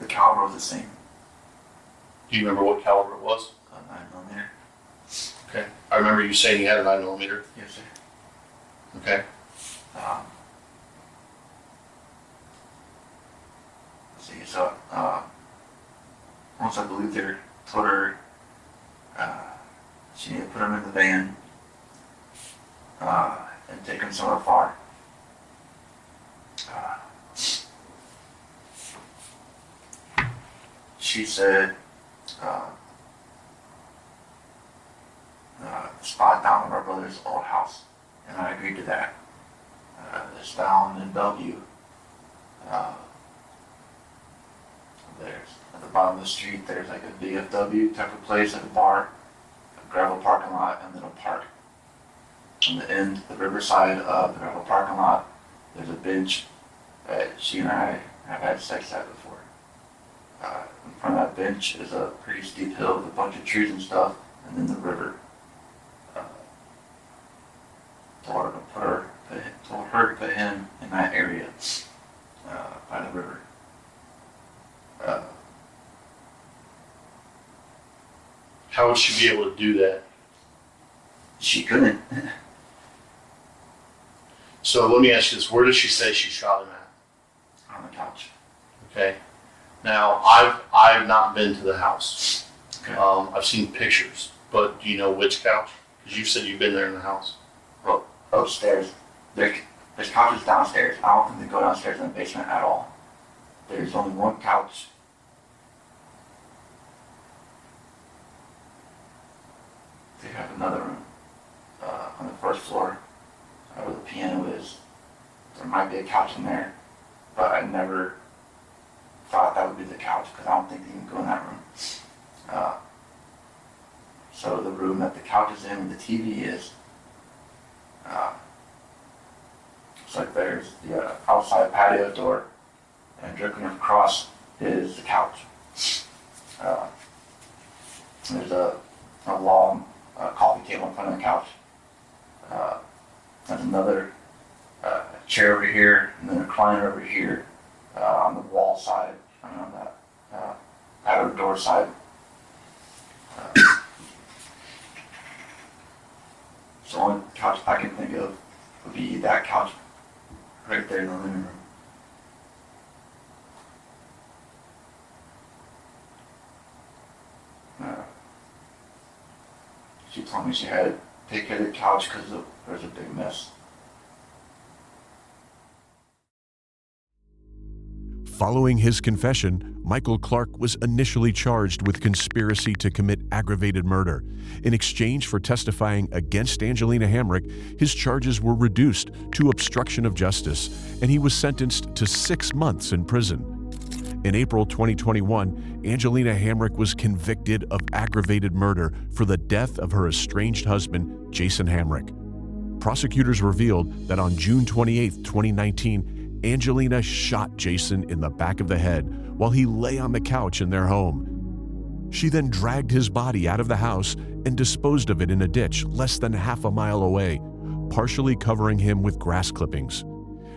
caliber was the same, Do you remember what caliber it was? a 9mm. Okay. I remember you saying you had a 9mm. Yes, sir. Okay. Let's see, so once I believed her, told her she needed to put him in the van and take him somewhere far. She said the spot down at our brother's old house, and I agreed to that. It's down in Bellevue. There's at the bottom of the street. There's like a VFW type of place, like a bar, a gravel parking lot, and then a park. On the end, the riverside of the gravel parking lot, there's a bench that she and I have had sex at before. In front of that bench is a pretty steep hill with a bunch of trees and stuff, and then the river. Told her to put him in that area by the river. How would she be able to do that? She couldn't. So let me ask you this: where did she say she shot him at? On the couch. Okay. Now I've not been to the house. Okay. I've seen pictures, but do you know which couch? Because you said you've been there in the house. Well, upstairs. There's couches downstairs. I don't think they go downstairs in the basement at all. There's only one couch. they have another room on the first floor where the piano is. There might be a couch in there, but I never thought that would be the couch because I don't think they can go in that room. So the room that the couch is in and the TV is, it's like there's the outside patio door, and directly across is the couch. There's a long coffee table in front of the couch. There's another chair over here, and then a recliner over here on the wall side, on that patio door side. So the only couch I can think of would be that couch right there in the living room. She told me she had to take care of the couch because there was a big mess. Following his confession, Michael Clark was initially charged with conspiracy to commit aggravated murder. In exchange for testifying against Angelina Hamrick, his charges were reduced to obstruction of justice, and he was sentenced to 6 months in prison. In April 2021, Angelina Hamrick was convicted of aggravated murder for the death of her estranged husband, Jason Hamrick. Prosecutors revealed that on June 28, 2019, Angelina shot Jason in the back of the head while he lay on the couch in their home. She then dragged his body out of the house and disposed of it in a ditch less than half a mile away, partially covering him with grass clippings.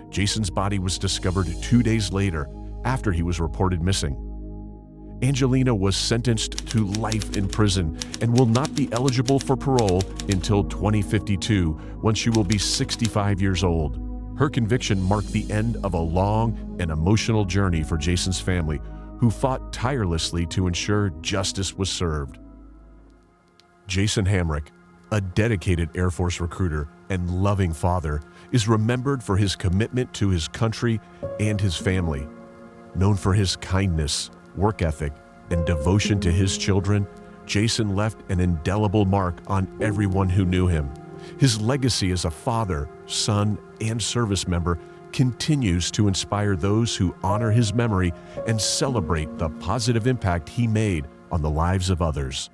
Jason's body was discovered 2 days later after he was reported missing. Angelina was sentenced to life in prison and will not be eligible for parole until 2052, when she will be 65 years old. Her conviction marked the end of a long and emotional journey for Jason's family, who fought tirelessly to ensure justice was served. Jason Hamrick, a dedicated Air Force recruiter and loving father, is remembered for his commitment to his country and his family. Known for his kindness, work ethic, and devotion to his children, Jason left an indelible mark on everyone who knew him. His legacy as a father, son, and service member continues to inspire those who honor his memory and celebrate the positive impact he made on the lives of others.